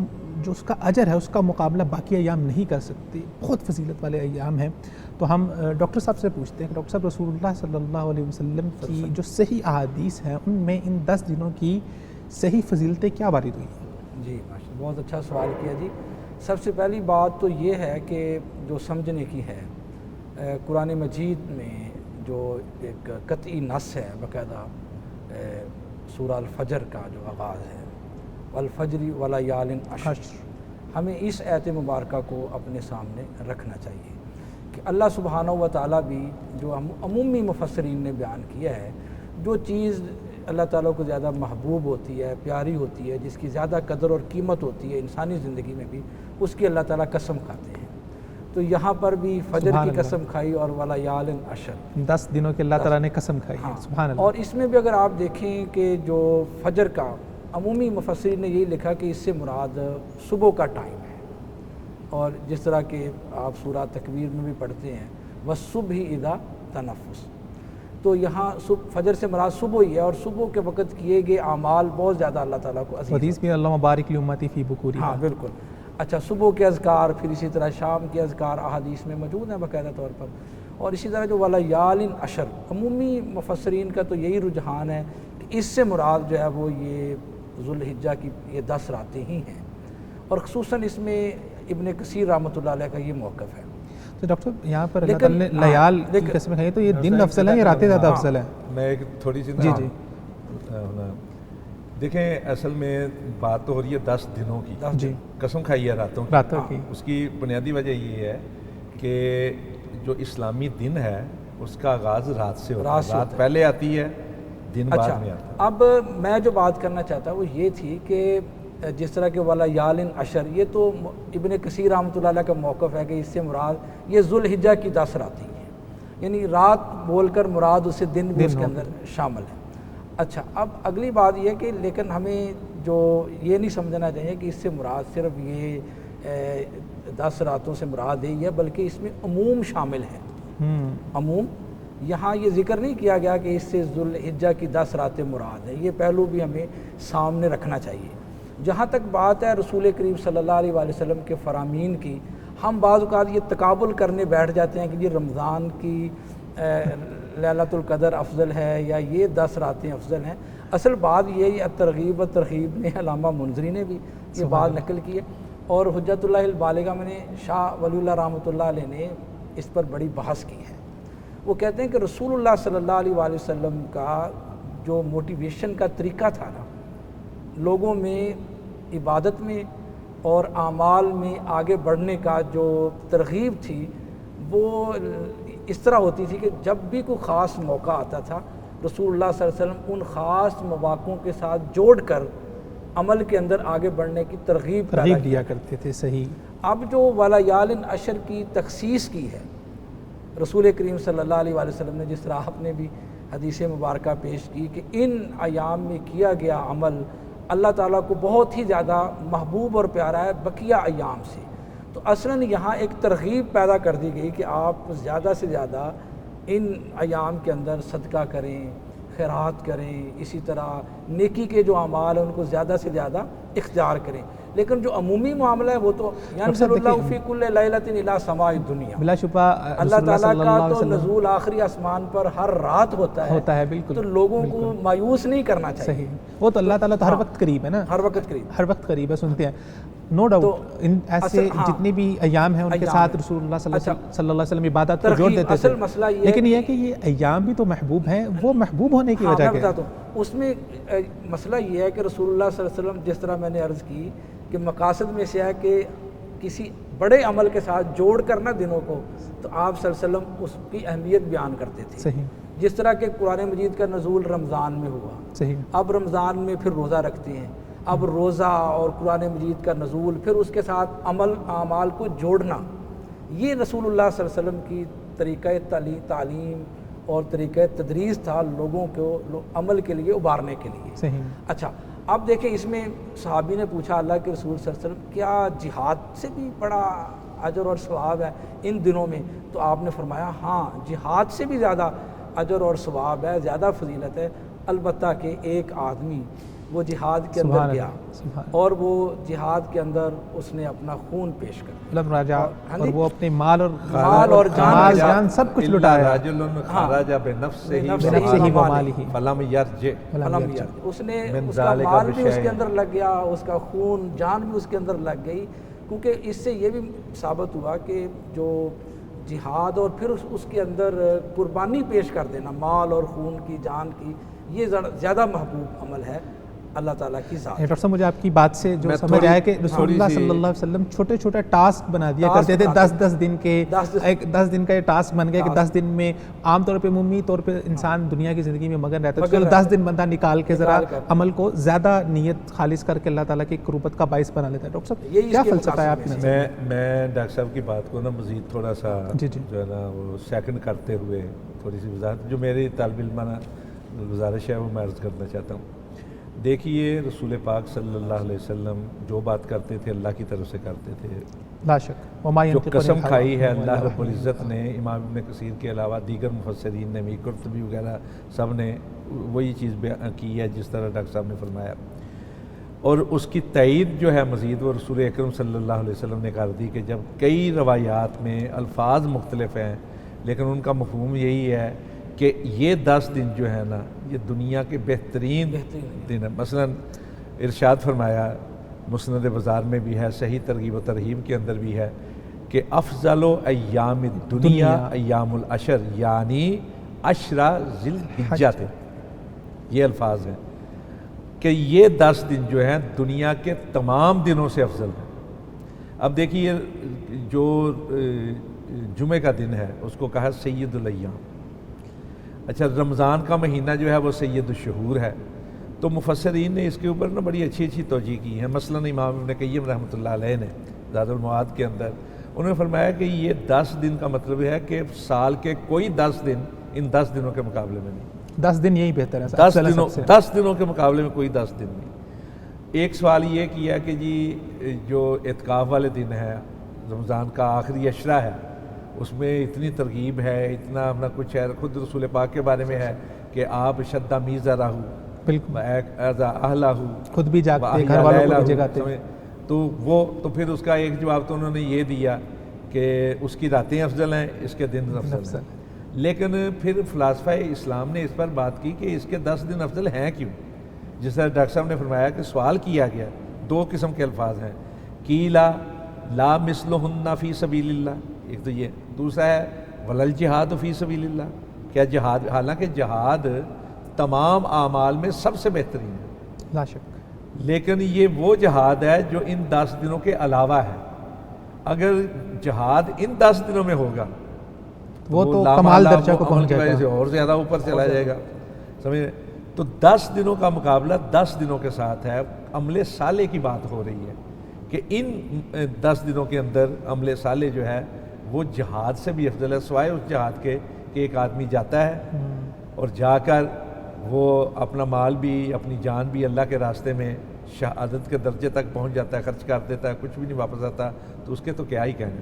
اس کا اجر ہے اس کا مقابلہ باقی ایام نہیں کر سکتے. بہت فضیلت والے ایام ہیں. تو ہم ڈاکٹر صاحب سے پوچھتے ہیں کہ ڈاکٹر صاحب رسول اللہ صلی اللہ علیہ وسلم کی جو صحیح احادیث ہیں ان میں ان 10 دنوں کی صحیح فضیلتیں کیا وارد ہوئی ہیں؟ جی ماشاءاللہ، بہت اچھا سوال کیا جی. سب سے پہلی بات تو یہ ہے کہ جو سمجھنے کی ہے، قرآن مجید میں جو ایک قطعی نص ہے باقاعدہ سورہ الفجر کا جو آغاز ہے، والفجر ولیال عشر، ہمیں اس آیت مبارکہ کو اپنے سامنے رکھنا چاہیے کہ اللہ سبحانہ و تعالیٰ بھی جو عمومی مفسرین نے بیان کیا ہے، جو چیز اللہ تعالیٰ کو زیادہ محبوب ہوتی ہے، پیاری ہوتی ہے، جس کی زیادہ قدر اور قیمت ہوتی ہے انسانی زندگی میں بھی، اس کی اللہ تعالیٰ قسم کھاتے ہیں. تو یہاں پر بھی فجر کی قسم کھائی اور ولیال عشر، 10 دنوں کے اللہ تعالیٰ نے قسم کھائی. سبحان اللہ. اور اس میں بھی اگر آپ دیکھیں کہ جو فجر کا عمومی مفسرین نے یہی لکھا کہ اس سے مراد صبح کا ٹائم ہے. اور جس طرح کہ آپ سورہ تکویر میں بھی پڑھتے ہیں وَالصُّبْحِ اِذَا تَنَفَّسَ، تو یہاں فجر سے مراد صبح ہی ہے، اور صبح کے وقت کیے گئے اعمال بہت زیادہ اللہ تعالیٰ کو عزیز. حدیث بھی اللہ مبارک لامتی فی بکوری. ہاں بالکل. اچھا، صبح کے اذکار، پھر اسی طرح شام کے اذکار احادیث میں موجود ہیں باقاعدہ طور پر. اور اسی طرح جو ولیال عشر، عمومی مفسرین کا تو یہی رجحان ہے کہ اس سے مراد جو ہے وہ یہ ذو الحجہ کی یہ 10 راتیں ہی ہیں. اور خصوصاً اس میں ابن کثیر رحمۃ اللہ علیہ کا یہ موقف ہے. تو ڈاکٹر یہاں پر اللہ تعالیٰ نے لیال کی قسم کھائی، تو یہ دن افضل ہیں یا راتیں زیادہ افضل ہیں؟ میں ایک تھوڑی سی جی دیکھیں، اصل میں بات تو ہو رہی ہے 10 دنوں کی. جی قسم کھائی ہے راتوں کی. اس کی بنیادی وجہ یہ ہے کہ جو اسلامی دن ہے اس کا آغاز رات سے ہوتا ہے. رات پہلے آتی ہے، دن بعد میں آتا ہے. اب میں جو بات کرنا چاہتا ہوں وہ یہ تھی کہ جس طرح کہ ولیال عشر، یہ تو ابن کثیر رحمۃ اللہ علیہ کا موقف ہے کہ اس سے مراد یہ ذو الحجہ کی 10 راتیں ہیں، یعنی رات بول کر مراد اسے دن بھی اس کے اندر شامل ہے. اچھا، اب اگلی بات یہ کہ لیکن ہمیں جو یہ نہیں سمجھنا چاہیے کہ اس سے مراد صرف یہ 10 راتوں سے مراد ہے، بلکہ اس میں عموم شامل ہے. عموم یہاں یہ ذکر نہیں کیا گیا کہ اس سے ذو الحجہ کی 10 راتیں مراد ہیں. یہ پہلو بھی ہمیں سامنے رکھنا چاہیے. جہاں تک بات ہے رسول کریم صلی اللہ علیہ وسلم کے فرامین کی، ہم بعض اوقات یہ تقابل کرنے بیٹھ جاتے ہیں کہ یہ رمضان کی لیلۃ القدر افضل ہے یا یہ 10 راتیں افضل ہیں. اصل بات یہ ترغیب و ترغیب میں علامہ منذری نے بھی یہ بات نقل کی ہے، اور حجت اللہ البالغہ میں نے شاہ ولی اللہ رحمۃ اللہ علیہ نے اس پر بڑی بحث کی ہے. وہ کہتے ہیں کہ رسول اللہ صلی اللہ علیہ وآلہ وسلم کا جو موٹیویشن کا طریقہ تھا نا، لوگوں میں عبادت میں اور اعمال میں آگے بڑھنے کا جو ترغیب تھی وہ اس طرح ہوتی تھی کہ جب بھی کوئی خاص موقع آتا تھا رسول اللہ صلی اللہ علیہ وسلم ان خاص مواقعوں کے ساتھ جوڑ کر عمل کے اندر آگے بڑھنے کی ترغیب دیا کرتے تھے. صحیح. اب جو ولیال عشر کی تخصیص کی ہے رسول کریم صلی اللہ علیہ وآلہ وسلم نے، جس طرح آپ نے بھی حدیث مبارکہ پیش کی کہ ان ایام میں کیا گیا عمل اللہ تعالیٰ کو بہت ہی زیادہ محبوب اور پیارا ہے بقیہ ایام سے، تو اصلاً یہاں ایک ترغیب پیدا کر دی گئی کہ آپ زیادہ سے زیادہ ان ایام کے اندر صدقہ کریں، خیرات کریں، اسی طرح نیکی کے جو اعمال ہیں ان کو زیادہ سے زیادہ اختیار کریں. لیکن جو عمومی معاملہ ہے وہ تو ینزل اللہ فی کل لیلۃ الی سماء الدنیا، بلا شبہ اللہ تعالیٰ کا تو نزول آخری آسمان پر ہر رات ہوتا ہے بالکل. تو لوگوں کو مایوس نہیں کرنا چاہیے. صحیح. وہ تو اللہ تعالیٰ تو ہر وقت قریب ہے نا، ہر وقت قریب، ہر وقت قریب ہے. سنتے ہیں نو ڈاؤٹ ان ایسے جتنے بھی ایام ہیں ان کے ساتھ رسول اللہ صلی اللہ علیہ وسلم عبادت کو جوڑ دیتے تھے. لیکن یہ ہے کہ یہ ایام بھی تو محبوب ہیں، وہ محبوب ہونے کی وجہ کیا ہے؟ اس میں مسئلہ یہ ہے کہ رسول اللہ صلی اللہ علیہ وسلم جس طرح میں نے عرض کی کہ مقاصد میں سے ہے کہ کسی بڑے عمل کے ساتھ جوڑ کرنا دنوں کو، تو آپ صلی اللہ علیہ وسلم اس کی اہمیت بیان کرتے تھے. صحیح. جس طرح کہ قرآن مجید کا نزول رمضان میں ہوا، صحیح. اب رمضان میں پھر روزہ رکھتے ہیں، اب روزہ اور قرآن مجید کا نزول پھر اس کے ساتھ اعمال کو جوڑنا، یہ رسول اللہ صلی اللہ علیہ وسلم کی طریقہ تعلیم اور طریقہ تدریس تھا لوگوں کو عمل کے لیے ابھارنے کے لیے. صحیح. اچھا اب دیکھیں اس میں صحابی نے پوچھا اللہ کے رسول صلی اللہ علیہ وسلم کیا جہاد سے بھی بڑا اجر اور ثواب ہے ان دنوں میں؟ تو آپ نے فرمایا ہاں جہاد سے بھی زیادہ اجر اور ثواب ہے، زیادہ فضیلت ہے، البتہ کہ ایک آدمی وہ جہاد کے اندر گیا اور وہ جہاد کے اندر اس نے اپنا خون پیش کر دیا اور وہ اپنے مال اور جان سب کچھ لٹایا. اس نے اس کا مال بھی اس کے اندر لگ گیا، اس کا خون جان بھی اس کے اندر لگ گئی، کیونکہ اس سے یہ بھی ثابت ہوا کہ جو جہاد اور پھر اس کے اندر قربانی پیش کر دینا مال اور خون کی جان کی، یہ زیادہ محبوب عمل ہے اللہ تعالیٰ کی ذات. ڈاکٹر صاحب مجھے آپ کی بات سے جو سمجھ آیا کہ رسول اللہ صلی اللہ علیہ وسلم چھوٹے چھوٹے ٹاسک بنا دیا کرتے تھے، 10 دن کے، ایک 10 دن کا یہ ٹاسک بن گیا کہ 10 دن میں عام طور پہ عمومی طور پہ انسان دنیا کی زندگی میں مگن رہتا ہے، تو 10 دن بندہ نکال کے ذرا عمل کو زیادہ نیت خالص کر کے اللہ تعالیٰ کی قربت کا باعث بنا لیتا ہے. ڈاکٹر صاحب کیا فلسفہ ہے آپ نے؟ میں ڈاکٹر صاحب کی بات کو نا مزید تھوڑا سا جو ہے نا وہ سیکنڈ کرتے ہوئے تھوڑی سی وضاحت جو میری طالب علمانہ گزارش ہے وہ میں عرض کرنا چاہتا ہوں. دیکھیے رسول پاک صلی اللہ علیہ وسلم جو بات کرتے تھے اللہ کی طرف سے کرتے تھے، لا شک. جو قسم کھائی ہے اللہ رب العزت نے، امام ابن کثیر کے علاوہ دیگر مفسرین نے بھی، قرطبی وغیرہ سب نے وہی چیز بیان کی ہے جس طرح ڈاکٹر صاحب نے فرمایا. اور اس کی تائید جو ہے مزید وہ رسول اکرم صلی اللہ علیہ وسلم نے کر دی کہ جب کئی روایات میں الفاظ مختلف ہیں لیکن ان کا مفہوم یہی ہے کہ یہ 10 دن جو ہے نا یہ دنیا کے بہترین دن ہے. مثلا ارشاد فرمایا مسند بازار میں بھی ہے، صحیح ترغیب و ترہیب کے اندر بھی ہے کہ افضل ایام الدنیا ایام العشر، یعنی عشرہ ذی الحجہ تھے. یہ الفاظ ہیں کہ یہ 10 دن جو ہیں دنیا کے تمام دنوں سے افضل ہیں. اب دیکھیے جو جمعہ کا دن ہے اس کو کہا سید الایام. اچھا رمضان کا مہینہ جو ہے وہ سید الشہور ہے. تو مفسرین نے اس کے اوپر نا بڑی اچھی اچھی توجیہ کی ہیں. مثلا امام ابن قیم رحمۃ اللہ علیہ نے زاد المعاد کے اندر انہوں نے فرمایا کہ یہ 10 دن کا مطلب ہے کہ سال کے کوئی 10 دن ان 10 دنوں کے مقابلے میں نہیں. 10 دن یہی بہتر ہے. 10 دنوں کے مقابلے میں کوئی 10 دن نہیں. ایک سوال یہ کیا کہ جی جو اعتکاف والے دن ہے رمضان کا آخری عشرہ ہے اس میں اتنی ترغیب ہے، اتنا اپنا کچھ ہے، خود رسول پاک کے بارے میں ہے کہ آپ شدہ میزہ راہو بالکل اہلہ خود بھی جاگتے گھر والوں کو بھی جگاتے. تو پھر اس کا ایک جواب تو انہوں نے یہ دیا کہ اس کی راتیں افضل ہیں، اس کے دن افضل ہیں. لیکن پھر فلاسفہ اسلام نے اس پر بات کی کہ اس کے 10 دن افضل ہیں کیوں؟ جس طرح ڈاکٹر صاحب نے فرمایا کہ سوال کیا گیا، 2 قسم کے الفاظ ہیں، قیلا لا مثلہن فی سبیل اللہ، ایک تو یہ، دوسرا ہے ولل جہاد فی سبیل اللہ، کیا جہاد، حالانکہ جہاد تمام اعمال میں سب سے بہترین ہے لا شک، لیکن یہ وہ جہاد ہے جو ان 10 دنوں کے علاوہ ہے۔ اگر جہاد ان 10 دنوں میں ہوگا وہ تو کمال درجہ کو پہنچ جائے جائے گا، اور زیادہ اوپر چلا جائے گا، سمجھے؟ تو 10 دنوں کا مقابلہ 10 دنوں کے ساتھ ہے۔ عمل صالح کی بات ہو رہی ہے کہ ان 10 دنوں کے اندر عمل صالح جو ہے وہ جہاد سے بھی افضل ہے، سوائے اس جہاد کے کہ ایک آدمی جاتا ہے اور جا کر وہ اپنا مال بھی اپنی جان بھی اللہ کے راستے میں شہادت کے درجے تک پہنچ جاتا ہے، خرچ کر دیتا ہے، کچھ بھی نہیں واپس آتا، تو اس کے تو کیا ہی کہنے۔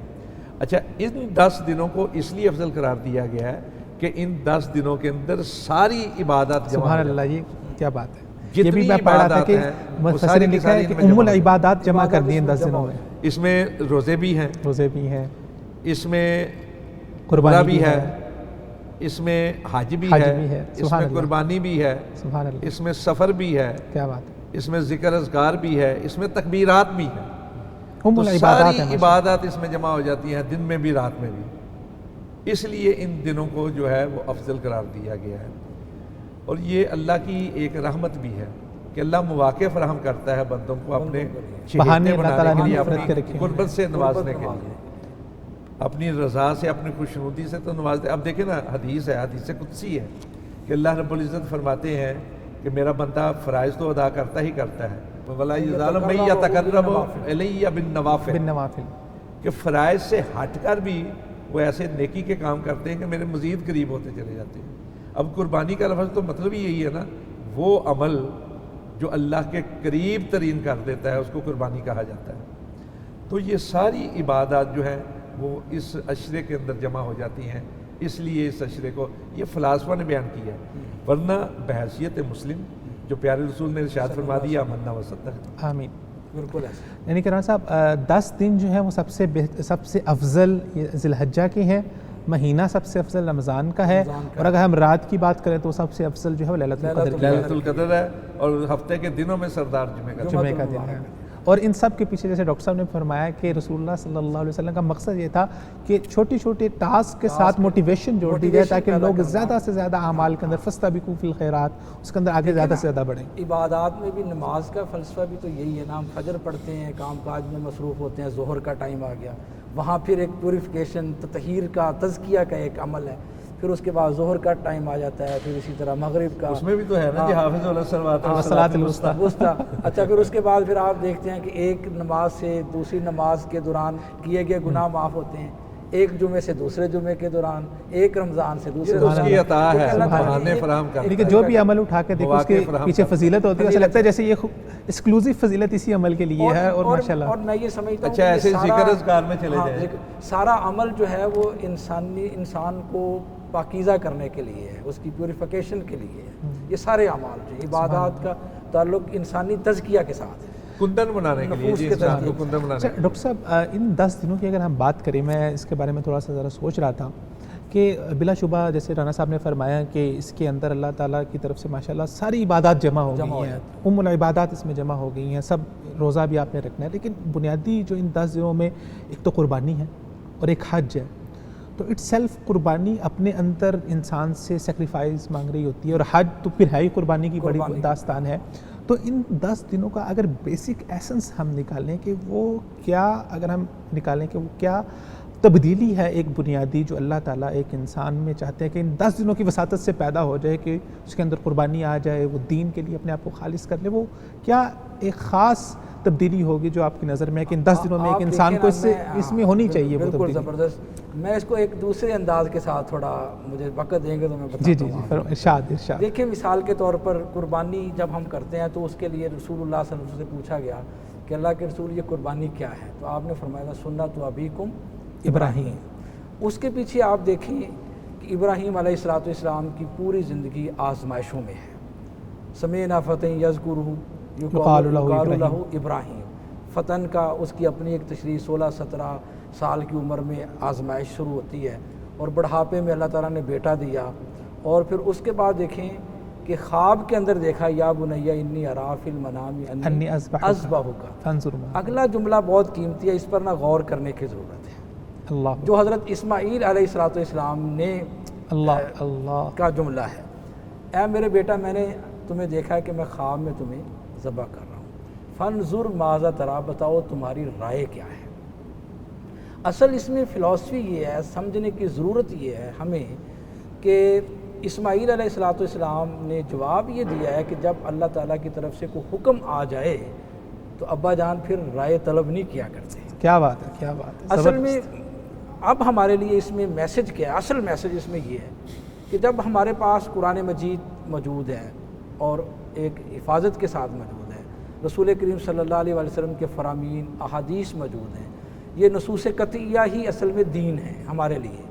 اچھا، ان 10 دنوں کو اس لیے افضل قرار دیا گیا ہے کہ ان 10 دنوں کے اندر ساری عبادات جمع سبحان ہو اللہ، جاتی یہ کیا بات ہے، جتنی یہ بھی میں پڑھ رہا تھا عبادات کہ ہیں، وہ مفسرین ساری نے کی لکھا ہے ساری کہ ان میں ام جمع ہو العبادات جمع کر دی ان 10 دنوں میں۔ اس میں روزے بھی ہیں، روزے بھی ہیں، اس میں قربانی عمرہ بھی ہے، اس میں حج بھی حج ہے، بھی ہے، اس سبحان میں اللہ، قربانی بھی ہے، سبحان اللہ، اس میں سفر بھی ہے، کیا بات ہے، اس میں ذکر اذکار بھی ہے، اس میں تکبیرات بھی ہیں، ام تو العبادات ساری ہے عبادات اس میں جمع ہو جاتی ہیں، دن میں بھی رات میں بھی۔ اس لیے ان دنوں کو جو ہے وہ افضل قرار دیا گیا ہے، اور یہ اللہ کی ایک رحمت بھی ہے کہ اللہ مواقع فراہم کرتا ہے بندوں کو اپنے بہانے چہیتے اللہ بنانے تعالیٰ کے نے لیے، مغفرت کے رکھے اپنی ہیں۔ قربت سے نوازنے کے لیے، اپنی رضا سے، اپنی خوشنودی سے تو نوازتے۔ اب دیکھیں نا، حدیث ہے، حدیث قدسی ہے کہ اللہ رب العزت فرماتے ہیں کہ میرا بندہ فرائض تو ادا کرتا ہی کرتا ہے، وَلَا يَزَالُ مَن يَتَقَرَّبُ إِلَيَّ بِالنَّوَافِلِ، بالنوافل، کہ فرائض سے ہٹ کر بھی وہ ایسے نیکی کے کام کرتے ہیں کہ میرے مزید قریب ہوتے چلے جاتے ہیں۔ اب قربانی کا لفظ تو مطلب ہی یہی ہے نا، وہ عمل جو اللہ کے قریب ترین کر دیتا ہے اس کو قربانی کہا جاتا ہے۔ تو یہ ساری عبادات جو ہیں وہ اس عشرے کے اندر جمع ہو جاتی ہیں، اس لیے اس عشرے کو یہ فلاسفہ نے بیان کیا ہے، ورنہ بحیثیت مسلم جو پیارے رسول نے ارشاد فرما دیا آمنا وصدقنا۔ آمین۔ بالکل ایسا۔ یعنی کہ رانا صاحب 10 دن جو ہیں وہ سب سے افضل ذی الحجہ کے ہیں، مہینہ سب سے افضل رمضان کا ہے، اور اگر ہم رات کی بات کریں تو سب سے افضل جو ہے وہ لیلۃ القدر کی ہے، لیلۃ القدر ہے، اور ہفتے کے دنوں میں سردار جمعہ کا دن ہے۔ اور ان سب کے پیچھے جیسے ڈاکٹر صاحب نے فرمایا کہ رسول اللہ صلی اللہ علیہ وسلم کا مقصد یہ تھا کہ چھوٹی چھوٹی ٹاسک کے ساتھ موٹیویشن جوڑ دی جائے تاکہ لوگ زیادہ سے زیادہ اعمال کے اندر فاستبقوا فی الخیرات، اس کے اندر آگے زیادہ سے زیادہ بڑھیں۔ عبادات میں بھی نماز کا فلسفہ بھی تو یہی ہے نا، ہم فجر پڑھتے ہیں، کام کاج میں مصروف ہوتے ہیں، ظہر کا ٹائم آ گیا، وہاں پھر ایک پیوریفیکیشن، تطہیر کا، تزکیہ کا ایک عمل ہے، پھر اس کے بعد ظہر کا ٹائم آ جاتا ہے، پھر اسی طرح مغرب کا، اس میں بھی تو ہے نا کہ حافظ الصلوات والصلاۃ الوسطیٰ۔ اچھا، پھر اس کے بعد پھر آپ دیکھتے ہیں کہ ایک نماز سے دوسری نماز کے دوران کیے گئے گناہ معاف ہوتے ہیں، ایک جمعے سے دوسرے جمعے کے دوران، ایک رمضان سے دوسرے اس کی عطا ہے، بہانے فراہم کرتا ہے۔ لیکن جو بھی عمل اٹھا کے دیکھو اس کے پیچھے فضیلت ہوتی ہے، ایسا لگتا ہے جیسے یہ ایکسکلوزیو فضیلت اسی عمل کے لیے ہے، اور ماشاءاللہ۔ اور میں یہ سمجھتا ہوں اچھا، ایسے ذکر اذکار میں چلے جائیں، سارا عمل جو ہے وہ انسان کو پاکیزہ کرنے کے لیے ہے، اس کی پیوریفیکیشن کے لیے ہے۔ یہ سارے اعمال جو عبادات کا تعلق انسانی تزکیہ کے ساتھ ہے، کندن بنانے کے لیے، انسان کو کندن بنانے کے لیے۔ ڈاکٹر صاحب ان 10 دنوں کی اگر ہم بات کریں، میں اس کے بارے میں تھوڑا سا ذرا سوچ رہا تھا کہ بلا شبہ جیسے رانا صاحب نے فرمایا کہ اس کے اندر اللہ تعالیٰ کی طرف سے ماشاءاللہ ساری عبادات جمع ہو گئی ہیں، ام العبادات اس میں جمع ہو گئی ہیں، سب روزہ بھی آپ نے رکھنا ہے، لیکن بنیادی جو ان 10 دنوں میں ایک تو قربانی ہے اور ایک حج ہے، تو اٹ سیلف قربانی اپنے اندر انسان سے سیکریفائز مانگ رہی ہوتی ہے، اور حج تو پھر ہے ہی قربانی کی بڑی داستان ہے۔ تو ان 10 دنوں کا اگر بیسک ایسنس ہم نکالیں کہ وہ کیا، اگر ہم نکالیں کہ وہ کیا تبدیلی ہے ایک بنیادی جو اللہ تعالیٰ ایک انسان میں چاہتے ہیں کہ ان 10 دنوں کی وساطت سے پیدا ہو جائے کہ اس کے اندر قربانی آ جائے، وہ دین کے لیے اپنے آپ کو خالص کر لے، وہ کیا ایک خاص تبدیلی ہوگی جو آپ کی نظر میں ہے کہ ان 10 دنوں میں ایک انسان کو اس میں ہونی چاہیے وہ بالکل تبدیلی؟ زبردست۔ میں اس کو ایک دوسرے انداز کے ساتھ تھوڑا مجھے وقت دیں گے تو میں بتاتا ہوں۔ ارشاد۔ دیکھیں، مثال کے طور پر قربانی جب ہم کرتے ہیں تو اس کے لیے رسول اللہ صلی اللہ علیہ وسلم سے پوچھا گیا کہ اللہ کے رسول یہ قربانی کیا ہے، تو آپ نے فرمایا سنت ابیکم ابراہیم۔ اس کے پیچھے آپ دیکھیں کہ ابراہیم علیہ السلام کی پوری زندگی آزمائشوں میں ہے۔ سمینا فتح یذکرہ یقال لہ ابراہیم، فتن کا اس کی اپنی ایک تشریح 16-17 سال کی عمر میں آزمائش شروع ہوتی ہے، اور بڑھاپے میں اللہ تعالیٰ نے بیٹا دیا، اور پھر اس کے بعد دیکھیں کہ خواب کے اندر دیکھا یا بنیا انی ارا فی المنام انی اذبحک۔ اگلا جملہ بہت قیمتی ہے، اس پر نہ غور کرنے کی ضرورت ہے۔ اللہ جو حضرت اسماعیل علیہ السلام نے اللہ کا جملہ ہے، اے میرے بیٹا میں نے تمہیں دیکھا ہے کہ میں خواب میں تمہیں ذبح کر رہا ہوں، فانظر ماذا ترا، بتاؤ تمہاری رائے کیا ہے۔ اصل اس میں فلسفی یہ ہے، سمجھنے کی ضرورت یہ ہے ہمیں کہ اسماعیل علیہ السلام نے جواب یہ دیا ہے کہ جب اللہ تعالیٰ کی طرف سے کوئی حکم آ جائے تو ابا جان پھر رائے طلب نہیں کیا کرتے۔ کیا بات ہے، کیا بات ہے۔ اصل میں اب ہمارے لیے اس میں میسج کیا ہے؟ اصل میسج اس میں یہ ہے کہ جب ہمارے پاس قرآن مجید موجود ہے اور ایک حفاظت کے ساتھ موجود ہے، رسول کریم صلی اللہ علیہ وسلم کے فرامین احادیث موجود ہیں، یہ نصوص قطعیہ ہی اصل میں دین ہے ہمارے لیے،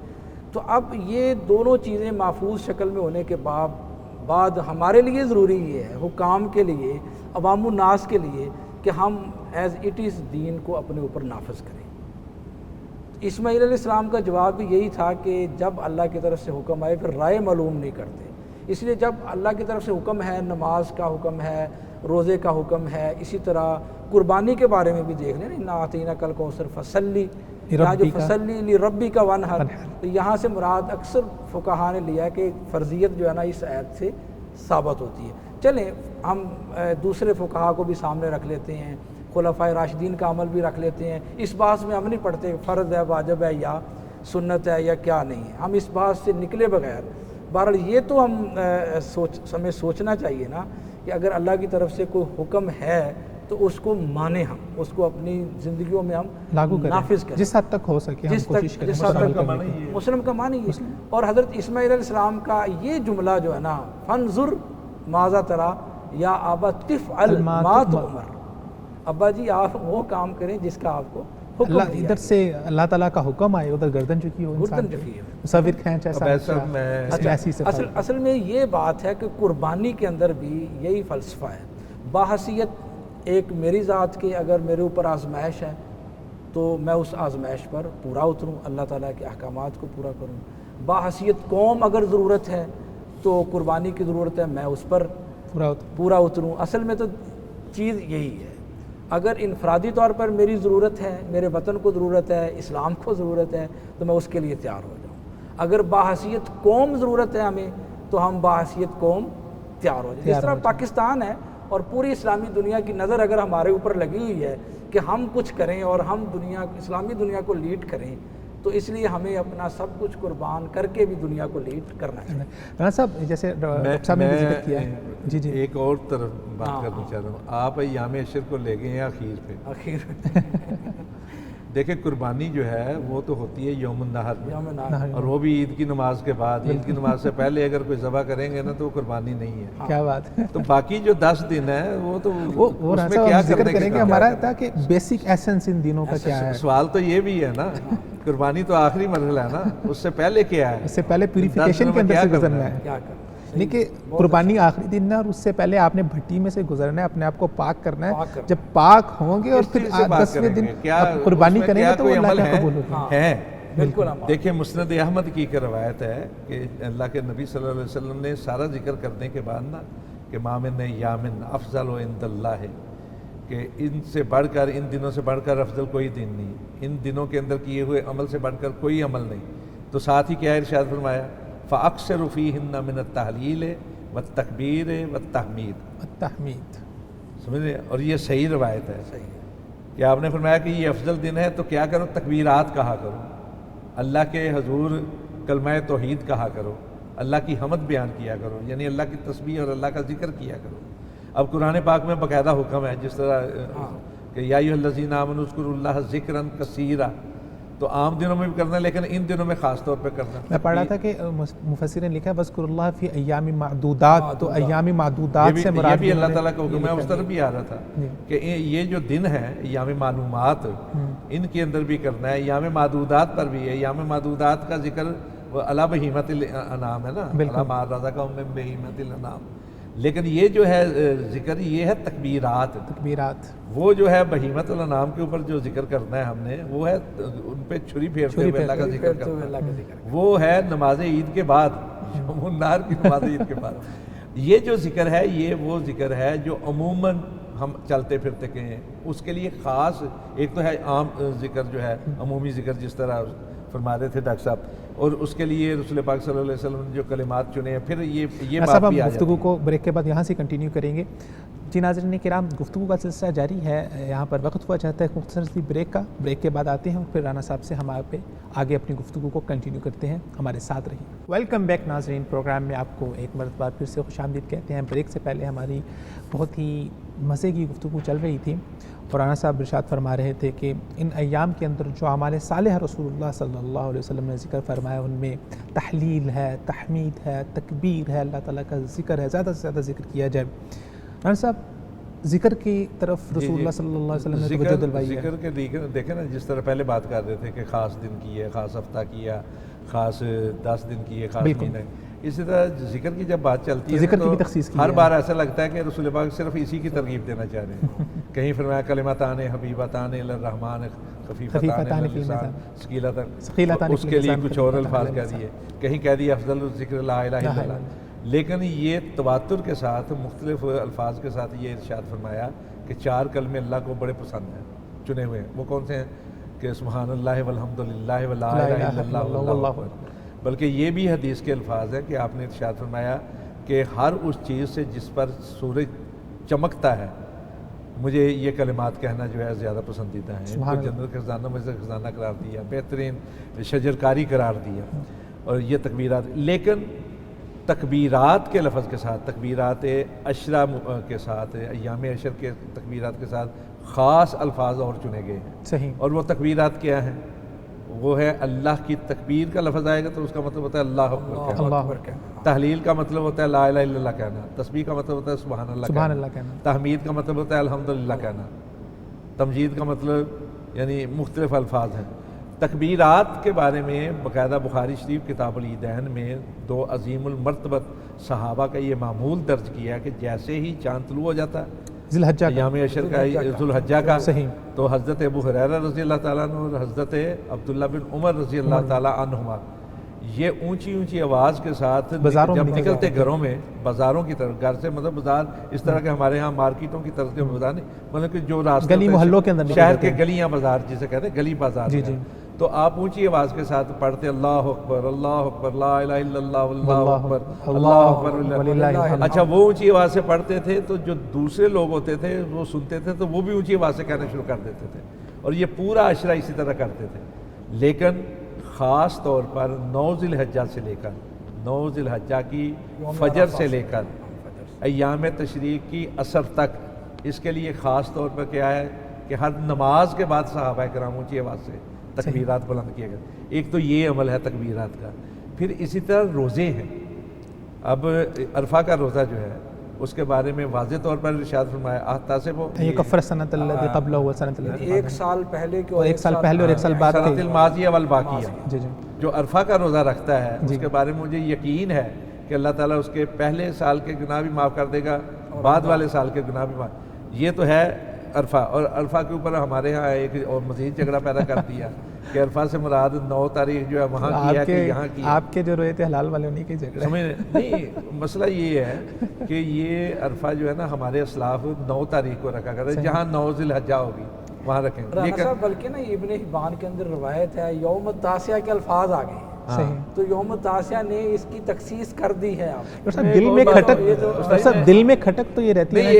تو اب یہ دونوں چیزیں محفوظ شکل میں ہونے کے بعد ہمارے لیے ضروری یہ ہے، حکام کے لیے، عوام الناس کے لیے، کہ ہم ایز اٹ از دین کو اپنے اوپر نافذ کریں۔ اسماعیل علیہ السلام کا جواب بھی یہی تھا کہ جب اللہ کی طرف سے حکم آئے پھر رائے معلوم نہیں کرتے، اس لیے جب اللہ کی طرف سے حکم ہے، نماز کا حکم ہے، روزے کا حکم ہے، اسی طرح قربانی کے بارے میں بھی دیکھ لیں، اِنَّا أَعْطَيْنَاكَ الْكَوْثَرَ فَصَلِّ، یہاں جو فصلی لِرَبِّكَ وَانْحَرْ، تو یہاں سے مراد اکثر فقہاء نے لیا ہے کہ فرضیت جو ہے نا اس آیت سے ثابت ہوتی ہے۔ چلیں ہم دوسرے فقہاء کو بھی سامنے رکھ لیتے ہیں، خلفائے راشدین کا عمل بھی رکھ لیتے ہیں، اس بات میں ہم نہیں پڑھتے فرض ہے، واجب ہے یا سنت ہے یا کیا نہیں ہے، ہم اس بات سے نکلے بغیر بہرحال یہ تو ہمیں سوچنا چاہیے نا کہ اگر اللہ کی طرف سے کوئی حکم ہے تو اس کو مانیں، ہم اس کو اپنی زندگیوں میں ہم لاگو کریں، نافذ کریں، جس حد تک ہو سکے ہم کوشش کریں۔ مسلم کا معنی یہ، اور حضرت اسماعیل علیہ السلام کا یہ جملہ جو ہے نا، فانظر ماذا ترا یا ابا تفعل ما تؤمر، ابا جی آپ وہ کام کریں جس کا آپ کو حکم اللہ دیا ادھر سے اللہ تعالیٰ کا حکم آئے، ادھر گردن جھکی ہو، انسان گردن جھکی ہو، مصور کھینچ ایسا اصل میں یہ بات ہے کہ قربانی کے اندر بھی یہی فلسفہ ہے، باحثیت ایک میری ذات کے اگر میرے اوپر آزمائش ہے تو میں اس آزمائش پر پورا اتروں، اللہ تعالیٰ کے احکامات کو پورا کروں، باحثیت قوم اگر ضرورت ہے تو قربانی کی ضرورت ہے، میں اس پر پورا اتروں۔ اصل میں تو چیز یہی ہے، اگر انفرادی طور پر میری ضرورت ہے، میرے وطن کو ضرورت ہے، اسلام کو ضرورت ہے تو میں اس کے لیے تیار ہو جاؤں، اگر باحثیت قوم ضرورت ہے ہمیں تو ہم باحثیت قوم تیار ہو جائیں۔ جس طرح پاکستان ہے اور پوری اسلامی دنیا کی نظر اگر ہمارے اوپر لگی ہوئی ہے کہ ہم کچھ کریں اور ہم اسلامی دنیا کو لیڈ کریں، تو اس لیے ہمیں اپنا سب کچھ قربان کر کے بھی دنیا کو لیڈ کرنا چاہیے۔ رانا صاحب جیسے صاحب نے ذکر کیا ہے، جی ایک اور طرف بات کرنا چاہ رہا ہوں، آپ ایام عشر کو لے گئے ہیں آخر پہ دیکھیں قربانی جو ہے وہ تو ہوتی ہے یوم النحر، اور وہ بھی عید کی نماز کے بعد، عید کی نماز سے پہلے اگر کوئی ذبح کریں گے نا تو وہ قربانی نہیں ہے۔ کیا بات ہے۔ تو باقی جو 10 دن ہے وہ تو وہ اس میں کیا ذکر کریں گے، ہمارا تھا کہ بیسک ایسنس ان دنوں کا کیا ہے۔ سوال تو یہ بھی ہے نا، قربانی تو آخری مرحلہ ہے نا، اس سے پہلے کیا ہے؟ اس سے پہلے پیوریفیکیشن کے اندر سے گزرنا ہے، کیا کرنا نہیں کہ قربانی آخری دن ہے اور اس سے پہلے آپ نے بھٹی میں سے گزرنا ہے، اپنے آپ کو پاک کرنا ہے، جب پاک ہوں گے اور پھر 10ویں دن قربانی کریں گے تو وہ اللہ کا قبول ہوگا۔ بالکل دیکھیں مسند احمد کی ایک روایت ہے کہ اللہ کے نبی صلی اللہ علیہ وسلم نے سارا ذکر کرنے کے بعد نا کہ ما من یامن افضل عند اللہ، کہ ان سے بڑھ کر، ان دنوں سے بڑھ کر افضل کوئی دن نہیں، ان دنوں کے اندر کیے ہوئے عمل سے بڑھ کر کوئی عمل نہیں۔ تو ساتھ ہی کیا ارشاد فرمایا، فَأَكْثَرُ فِيهِنَّ مِنَ التَّحْلِيلِ وَالتَّكْبِيرِ التحمید، سمجھ رہے؟ اور یہ صحیح روایت ہے کہ آپ نے فرمایا کہ یہ افضل دن ہے تو کیا کرو، تکبیرات کہا کرو، اللہ کے حضور کلمہ توحید کہا کرو، اللہ کی حمد بیان کیا کرو، یعنی اللہ کی تسبیح اور اللہ کا ذکر کیا کرو۔ اب قرآن پاک میں باقاعدہ حکم ہے، جس طرح کہ یا ایھا الذین آمنوا اذکروا اللہ ذکرا کثیرا، تو عام دنوں میں بھی کرنا ہے لیکن ان دنوں میں خاص طور پہ کرنا۔ میں پڑھ رہا تھا کہ مفسرین نے لکھا ہے وَاذْكُرُوا اللَّهَ فِي أَيَّامٍ مَعْدُودَاتٍ، تو ایام معدودات سے مراد یہ بھی اللہ تعالیٰ کا حکم ہے۔ اس طرف بھی آ رہا تھا کہ یہ جو دن ہے ایام معلومات، ان کے اندر بھی کرنا ہے، ایام معدودات پر بھی ہے۔ ایام معدودات کا ذکر علی بہیمۃ الانعام ہے نا، علی ما رزقہم من بہیمۃ الانعام، لیکن یہ جو ہے ذکر یہ ہے تکبیرات، وہ جو ہے بہیمۃ الانعام کے اوپر جو ذکر کرنا ہے ہم نے، وہ ہے ان پہ چھری پھیرتے ہوئے اللہ کا ذکر کرنا، وہ ہے نماز عید کے بعد، یوم النحر کی نماز عید کے بعد۔ یہ جو ذکر ہے یہ وہ ذکر ہے جو عموماً ہم چلتے پھرتے کے ہیں، اس کے لیے خاص ایک تو ہے عام ذکر جو ہے عمومی ذکر، جس طرح فرما رہے تھے ڈاکٹر صاحب، اور اس کے لیے رسول پاک صلی اللہ علیہ وسلم نے جو کلمات چنے ہیں، پھر یہ بات بھی ہم گفتگو کو بریک کے بعد یہاں سے کنٹینیو کریں گے۔ جی ناظرین کرام، گفتگو کا سلسلہ جاری ہے، یہاں پر وقت ہوا چاہتا ہے مختصر سی بریک کا، بریک کے بعد آتے ہیں اور پھر رانا صاحب سے ہم آپ پہ آگے اپنی گفتگو کو کنٹینیو کرتے ہیں، ہمارے ساتھ رہیے۔ ویلکم بیک ناظرین، پروگرام میں آپ کو ایک مرتبہ پھر سے خوش آمدید کہتے ہیں۔ بریک سے پہلے ہماری بہت ہی مزے کی گفتگو چل رہی تھی اور رانا صاحب ارشاد فرما رہے تھے کہ ان ایام کے اندر جو اعمال صالح رسول اللہ صلی اللہ علیہ وسلم نے ذکر فرمایا، ان میں تحلیل ہے، تحمید ہے، تکبیر ہے، اللہ تعالیٰ کا ذکر ہے، زیادہ سے زیادہ ذکر کیا جائے۔ رانا صاحب، ذکر کی طرف رسول اللہ صلی اللہ علیہ وسلم نے توجہ دلوائی ہے۔ ذکر کے دیکھیں نا، جس طرح پہلے بات کر رہے تھے کہ خاص دن کی ہے، خاص ہفتہ کیا، خاص 10 دن کی ہے، خاص مہینہ، اسی طرح ذکر کی جب بات چلتی ہے تو ہر بار ایسا لگتا ہے کہ رسول پاک صرف اسی کی ترغیب دینا چاہ رہے ہیں۔ کہیں فرمایا کلمتان حبیبتان الی الرحمن خفیفتان علی اللسان ثقیلتان، اس کے لیے کچھ اور الفاظ کہہ دیے، کہیں کہہ دیا افضل الذکر لا الہ الا اللہ۔ لیکن یہ تواتر کے ساتھ مختلف الفاظ کے ساتھ یہ ارشاد فرمایا کہ 4 کلمے اللہ کو بڑے پسند ہیں، چنے ہوئے ہیں۔ وہ کون سے ہیں؟ کہ سبحان اللہ والحمد للہ ولا الہ الا اللہ واللہ اکبر۔ بلکہ یہ بھی حدیث کے الفاظ ہیں کہ آپ نے ارشاد فرمایا کہ ہر اس چیز سے جس پر سورج چمکتا ہے، مجھے یہ کلمات کہنا جو ہے زیادہ پسندیدہ ہیں۔ ان کو جنت کا خزانہ مجھے خزانہ قرار دیا، بہترین شجرکاری قرار دیا، اور یہ تکبیرات۔ لیکن تکبیرات کے لفظ کے ساتھ، تکبیرات عشرہ کے ساتھ، ایام عشر کے تکبیرات کے ساتھ خاص الفاظ اور چنے گئے ہیں۔ صحیح۔ اور وہ تکبیرات کیا ہیں؟ وہ ہے اللہ کی تکبیر کا لفظ آئے گا تو اس کا مطلب ہوتا ہے اللہ اکبر کہنا، تحلیل کا مطلب ہوتا ہے لا الہ الا اللہ کہنا، تسبیح کا مطلب ہوتا ہے سبحان اللہ کہنا، تحمید کا مطلب ہوتا ہے الحمدللہ کہنا، تمجید کا مطلب یعنی مختلف الفاظ ہیں۔ تکبیرات کے بارے میں باقاعدہ بخاری شریف کتاب العیدین میں 2 عظیم المرتبت صحابہ کا یہ معمول درج کیا ہے کہ جیسے ہی چاند طلوع ہو جاتا ہے ایام عشر کا، ذوالحجہ کا، تو حضرت ابو ہریرہ رضی اللہ تعالیٰ عنہ اور حضرت عبداللہ بن عمر رضی اللہ تعالیٰ عنہما یہ اونچی اونچی آواز کے ساتھ جب نکلتے گھروں میں، بازاروں کی طرف، گھر سے مطلب بازار اس طرح کے ہمارے ہاں مارکیٹوں کی طرف کے بازار نہیں، مطلب کہ جو راستہ گلی محلوں کے اندر، شہر کے گلیاں بازار جسے کہتے ہیں گلی بازار، تو آپ اونچی آواز کے ساتھ پڑھتے اللہ اکبر اللہ اکبر لا الہ الا اللہ واللہ اکبر اللہ اکبر۔ اچھا، وہ اونچی آواز سے پڑھتے تھے تو جو دوسرے لوگ ہوتے تھے وہ سنتے تھے تو وہ بھی اونچی آواز سے کہنا شروع کر دیتے تھے، اور یہ پورا عشرہ اسی طرح کرتے تھے۔ لیکن خاص طور پر 9 ذی الحجہ سے لے کر 9 ذی الحجہ کی فجر سے لے کر ایام تشریق کی عصر تک، اس کے لیے خاص طور پر کیا ہے کہ ہر نماز کے بعد صحابہ کرام اونچی آواز سے تکبیرات بلند کیے گئے۔ ایک تو یہ عمل ہے تکبیرات کا۔ پھر اسی طرح روزے ہیں۔ اب عرفہ کا روزہ جو ہے اس کے بارے میں واضح طور پر ارشاد فرمایا احتسب یہ کفر سنۃ الذی قبلہ و سنۃ الذی، ایک سال پہلے کے، اور ایک سال پہلے اور ایک سال بعد سنۃ الماضیہ والباقیہ۔ جی جی، جو عرفہ کا روزہ رکھتا ہے اس کے بارے میں مجھے یقین ہے کہ اللہ تعالیٰ اس کے پہلے سال کے گناہ بھی معاف کر دے گا، بعد والے سال کے گناہ بھی معاف۔ یہ تو ہے عرفہ۔ اور عرفہ کے اوپر ہمارے ہاں ایک اور مزید جھگڑا پیدا کر دیا کہ عرفہ سے مراد 9 تاریخ جو ہے وہاں کی ہے کہ یہاں کی۔ آپ کے جو روئے تھے حلال والے انہیں کے جھگڑے نہیں، مسئلہ یہ ہے کہ یہ عرفہ جو ہے نا ہمارے اسلاف 9 تاریخ کو رکھا کرتے ہیں، جہاں 9 ذی الحجہ ہوگی وہاں رکھیں گے۔ رانا صاحب، بلکہ نا ابن حبان کے اندر روایت ہے یوم التاسعہ کے الفاظ آ گئے، تو یوم التاسعہ نے اس کی تخصیص کر دی ہے۔ آپ دل میں کھٹک، دل میں کھٹک تو یہ رہتی ہے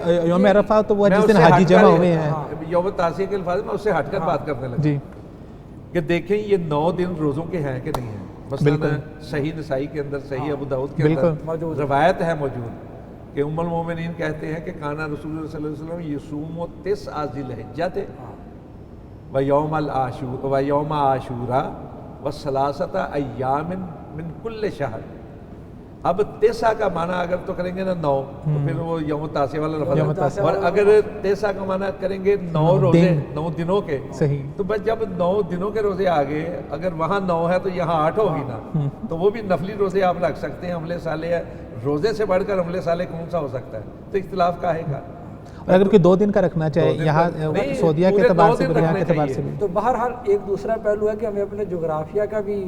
کہ یوم عرفہ تو وہ جس دن حاجی جمع ہوئے ہیں۔ یوم التاسعہ کے الفاظ میں اس سے ہٹ کر بات کرنے لگے کہ دیکھیں یہ 9 دن روزوں کے ہیں کہ نہیں ہیں۔ مثلا صحیح نسائی کے اندر، صحیح ابو داؤد کے اندر روایت ہے موجود کہ ام المومنین کہتے ہیں کہ کانا رسول اللہ صلی اللہ علیہ وسلم یصوم 9 ذی الحجہ و یوم عاشورا وثلاثۃ ایام من کل شہر۔ اب 9 کا معنی اگر تو کریں گے نا 9، تو پھر وہ یوم التاسع والا لفظ ہے، اور اگر 9 کا معنی کریں گے 9 روزے 9 دنوں کے، تو بس جب 9 دنوں کے روزے آگے اگر وہاں 9 ہے تو یہاں 8 ہوگی نا، تو وہ بھی نفلی روزے آپ رکھ سکتے ہیں۔ عمل صالح روزے سے بڑھ کر عمل صالح کون سا ہو سکتا ہے؟ تو اختلاف کا ہے کا اور اگر کوئی 2 دن کا رکھنا چاہے یہاں سعودیہ کے اعتبار سے بھی یہاں کے اعتبار سے بھی، تو بہرحال ایک دوسرا پہلو ہے کہ ہمیں اپنے جغرافیہ کا بھی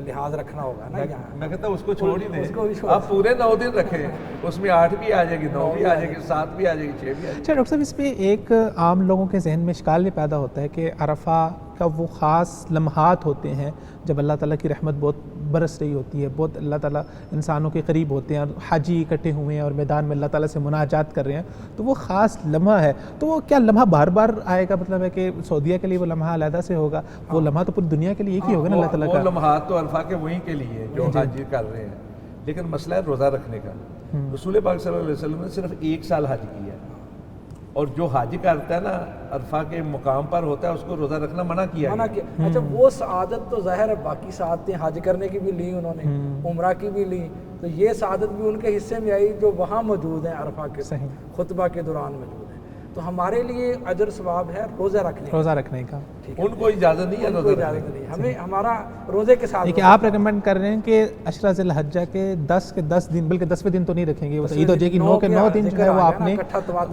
لحاظ رکھنا ہوگا نا یہاں. میں کہتا ہوں اس کو چھوڑ ہی دیں، آپ پورے 9 دن رکھیں، اس میں 8 بھی آ جائے گی، 9 بھی آ جائے گی، 7 بھی آ جائے گی، 6 بھی آ جائے گی. اچھا ڈاکٹر صاحب، اس پہ ایک عام لوگوں کے ذہن میں اشکال یہ پیدا ہوتا ہے کہ عرفہ کا وہ خاص لمحات ہوتے ہیں جب اللہ تعالیٰ کی رحمت بہت برس رہی ہوتی ہے، بہت اللہ تعالیٰ انسانوں کے قریب ہوتے ہیں اور حاجی اکٹھے ہوئے ہیں اور میدان میں اللہ تعالیٰ سے مناجات کر رہے ہیں، تو وہ خاص لمحہ ہے. تو وہ کیا لمحہ بار بار آئے گا؟ مطلب ہے کہ سعودیہ کے لیے وہ لمحہ علیحدہ سے ہوگا، وہ لمحہ تو پوری دنیا کے لیے ایک ہی ہوگا نا اللہ تعالیٰ کا. وہ لمحات تو عرفہ کے وہیں کے لیے جو حاجی کر رہے ہیں، لیکن مسئلہ ہے روزہ رکھنے کا. رسول پاک صلی اللہ علیہ وسلم نے صرف 1 سال حج کیا ہے، اور جو حج کرتا ہے نا عرفہ کے مقام پر ہوتا ہے اس کو روزہ رکھنا منع کیا. اچھا، وہ سعادت تو ظاہر ہے باقی سعادتیں حج کرنے کی بھی لی انہوں نے، عمرہ کی بھی لی، تو یہ سعادت بھی ان کے حصے میں آئی جو وہاں موجود ہیں عرفہ کے خطبہ کے دوران موجود ہیں. تو ہمارے لیے اجر ثواب ہے روزہ رکھنے کا. ان کو اجازت نہیں ہے روزہ رکھنے کی، ہمیں ہمارا روزے کے ساتھ. کہ آپ ریکمینڈ کر رہے ہیں کہ عشرہ ذی الحجہ کے 10 دن، بلکہ 10ویں دن تو نہیں رکھیں گے، وہ عید ہو جائے گی 9 کے 9 دن جو ہے وہ آپ نے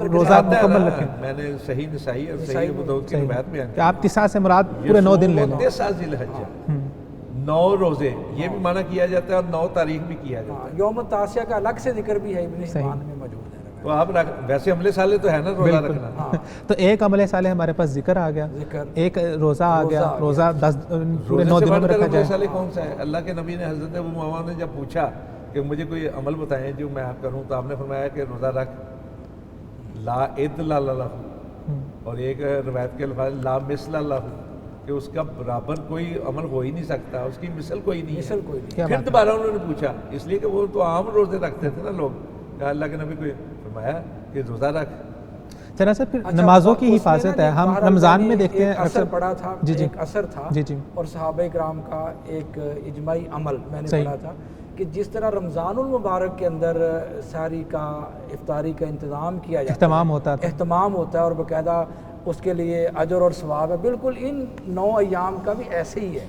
روزہ مکمل رکھیں. میں نے صحیح نسائی اور صحیح ابو داؤد کی روایت میں کہ آپ 9 سے مراد پورے 9 دن لے لیں. 9 ذی الحجہ 9 روزے یہ بھی منع کیا جاتا ہے اور 9 تاریخ بھی کیا جاتا ہے. یوم التاسیہ کا الگ سے ذکر بھی ہے ابن حبان میں موجود ہے. تو آپ ویسے عمل صالح تو ہے نا روزہ رکھنا. تو ایک عمل صالح ہمارے پاس ذکر آ گیا، ایک روزہ آ گیا. روزہ 10 پورے 9 دنوں میں رکھا جائے. عمل صالح کون سا ہے؟ اللہ کے نبی نے حضرت ابو معاویہ نے جب پوچھا کہ مجھے کوئی عمل بتائیں جو میں آپ کروں، تو آپ نے فرمایا کہ روزہ رکھ، لا عدل لہ، اور ایک روایت کے الفاظ لا مثل لہ، کہ اس کا برابر کوئی عمل ہو ہی نہیں سکتا، اس کی مثل کوئی نہیں ہے. پھر دوبارہ انہوں نے پوچھا، اس لیے کہ وہ تو عام روزے رکھتے تھے نا لوگ، کہا اللہ کے نبی کو فرمایا کہ روزہ رکھ. چلا سر، پھر نمازوں کی حفاظت ہے. ہم رمضان میں دیکھتے ہیں اثر پڑا تھا، ایک اثر تھا، جی اور صحابہ کرام کا ایک اجماعی عمل میں نے پڑھا تھا کہ جس طرح رمضان المبارک کے اندر سحری کا افطاری کا انتظام کیا جاتا ہے، اہتمام ہوتا ہے اور باقاعدہ اس کے لیے اجر اور ثواب ہے، بالکل ان 9 ایام کا بھی ایسے ہی ہے،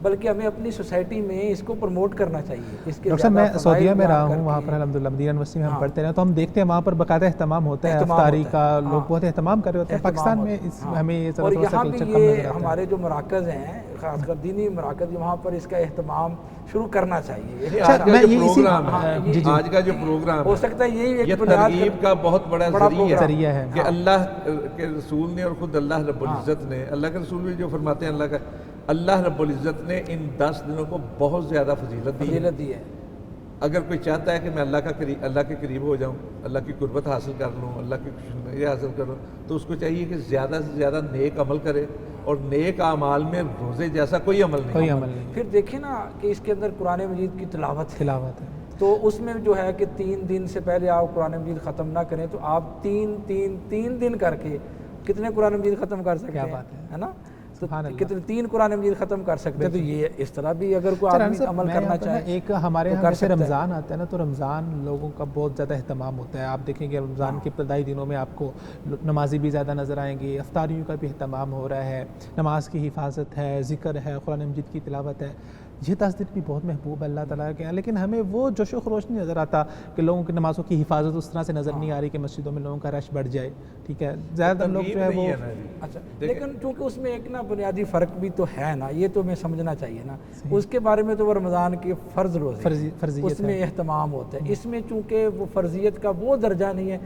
بلکہ ہمیں اپنی سوسائٹی میں اس کو پروموٹ کرنا چاہیے. اس کے ڈاکٹر صاحب، میں سعودیہ میں رہا ہوں، وہاں پر الحمدللہ مدینہ یونیورسٹی میں ہم پڑھتے ہیں، تو ہم دیکھتے ہیں وہاں پر باقاعدہ اہتمام ہوتا ہے افطاری کا، لوگ بہت اہتمام کر رہے ہوتے ہیں. پاکستان میں ہمیں یہ اور یہاں بھی یہ ہمارے جو مراکز ہیں، خاص کر دینی مراکز، وہاں پر اس کا اہتمام شروع کرنا چاہیے. آج کا جو پروگرام ہو سکتا ہے یہی ایک ترغیب کا بہت بڑا ذریعہ ہے کہ اللہ کے رسول نے اور خود اللہ رب العزت نے، اللہ کے رسول بھی جو فرماتے ہیں اللہ رب العزت نے ان 10 دنوں کو بہت زیادہ فضیلت دی ہے. اگر کوئی چاہتا ہے کہ میں اللہ کے قریب ہو جاؤں، اللہ کی قربت حاصل کر لوں، اللہ کی خوشنودی حاصل کروں، تو اس کو چاہیے کہ زیادہ سے زیادہ نیک عمل کرے، اور نیک اعمال میں روزے جیسا کوئی عمل نہیں. پھر دیکھیں نا کہ اس کے اندر قرآن مجید کی تلاوت ہے، تو اس میں جو ہے کہ 3 دن سے پہلے آپ قرآن مجید ختم نہ کریں تو آپ 3 دن کر کے کتنے قرآن مجید ختم کر سکتے ہیں، ہے نا؟ کتنے 3 قرآن مجید ختم کر سکتے ہیں. تو یہ اس طرح بھی اگر کوئی آدمی عمل کرنا چاہے. ایک ہمارے یہاں جیسے رمضان آتا ہے نا، تو رمضان لوگوں کا بہت زیادہ اہتمام ہوتا ہے. آپ دیکھیں گے رمضان کے ابتدائی دنوں میں آپ کو نمازی بھی زیادہ نظر آئیں گے، افطاریوں کا بھی اہتمام ہو رہا ہے، نماز کی حفاظت ہے، ذکر ہے، قرآن مجید کی تلاوت ہے. یہ 10 دن بھی بہت محبوب ہے اللہ تعالیٰ کے ہیں، لیکن ہمیں وہ جوش و خروش نہیں نظر آتا کہ لوگوں کی نمازوں کی حفاظت اس طرح سے نظر نہیں آ رہی کہ مسجدوں میں لوگوں کا رش بڑھ جائے. ٹھیک ہے، زیادہ تر لوگ جو ہے وہ اچھا، لیکن چونکہ اس میں ایک نا بنیادی فرق بھی تو ہے نا، یہ تو میں سمجھنا چاہیے نا. اس کے بارے میں تو وہ رمضان کے فرض روزے اس میں اہتمام ہوتا ہے. اس میں چونکہ وہ فرضیت کا وہ درجہ نہیں ہے،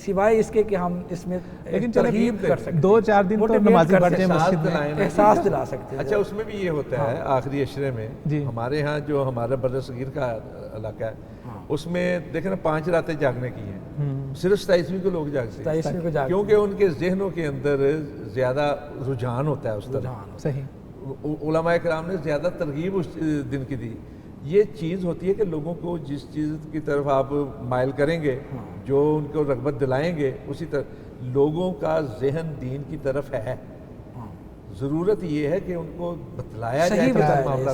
سوائے اس کے کہ ہم اس میں ترغیب کر سکتے ہیں، 2-4 دن تو نمازی بڑھ جائیں مسجد میں، احساس دلا سکتے ہیں. اچھا، اس میں بھی یہ ہوتا ہے آخری عشرے میں ہمارے ہاں جو ہمارا برصغیر کا علاقہ ہے، اس میں دیکھیں نا 5 راتیں جاگنے کی ہیں، صرف 27ویں کو لوگ جاگتے ہیں، کیونکہ ان کے ذہنوں کے اندر زیادہ رجحان ہوتا ہے اس طرح. صحیح، علماء کرام نے زیادہ ترغیب اس دن کی دی. یہ چیز ہوتی ہے کہ لوگوں کو جس چیز کی طرف آپ مائل کریں گے، جو ان کو رغبت دلائیں گے، اسی طرح لوگوں کا ذہن دین کی طرف ہے. ضرورت یہ ہے کہ ان کو بتلایا جائے،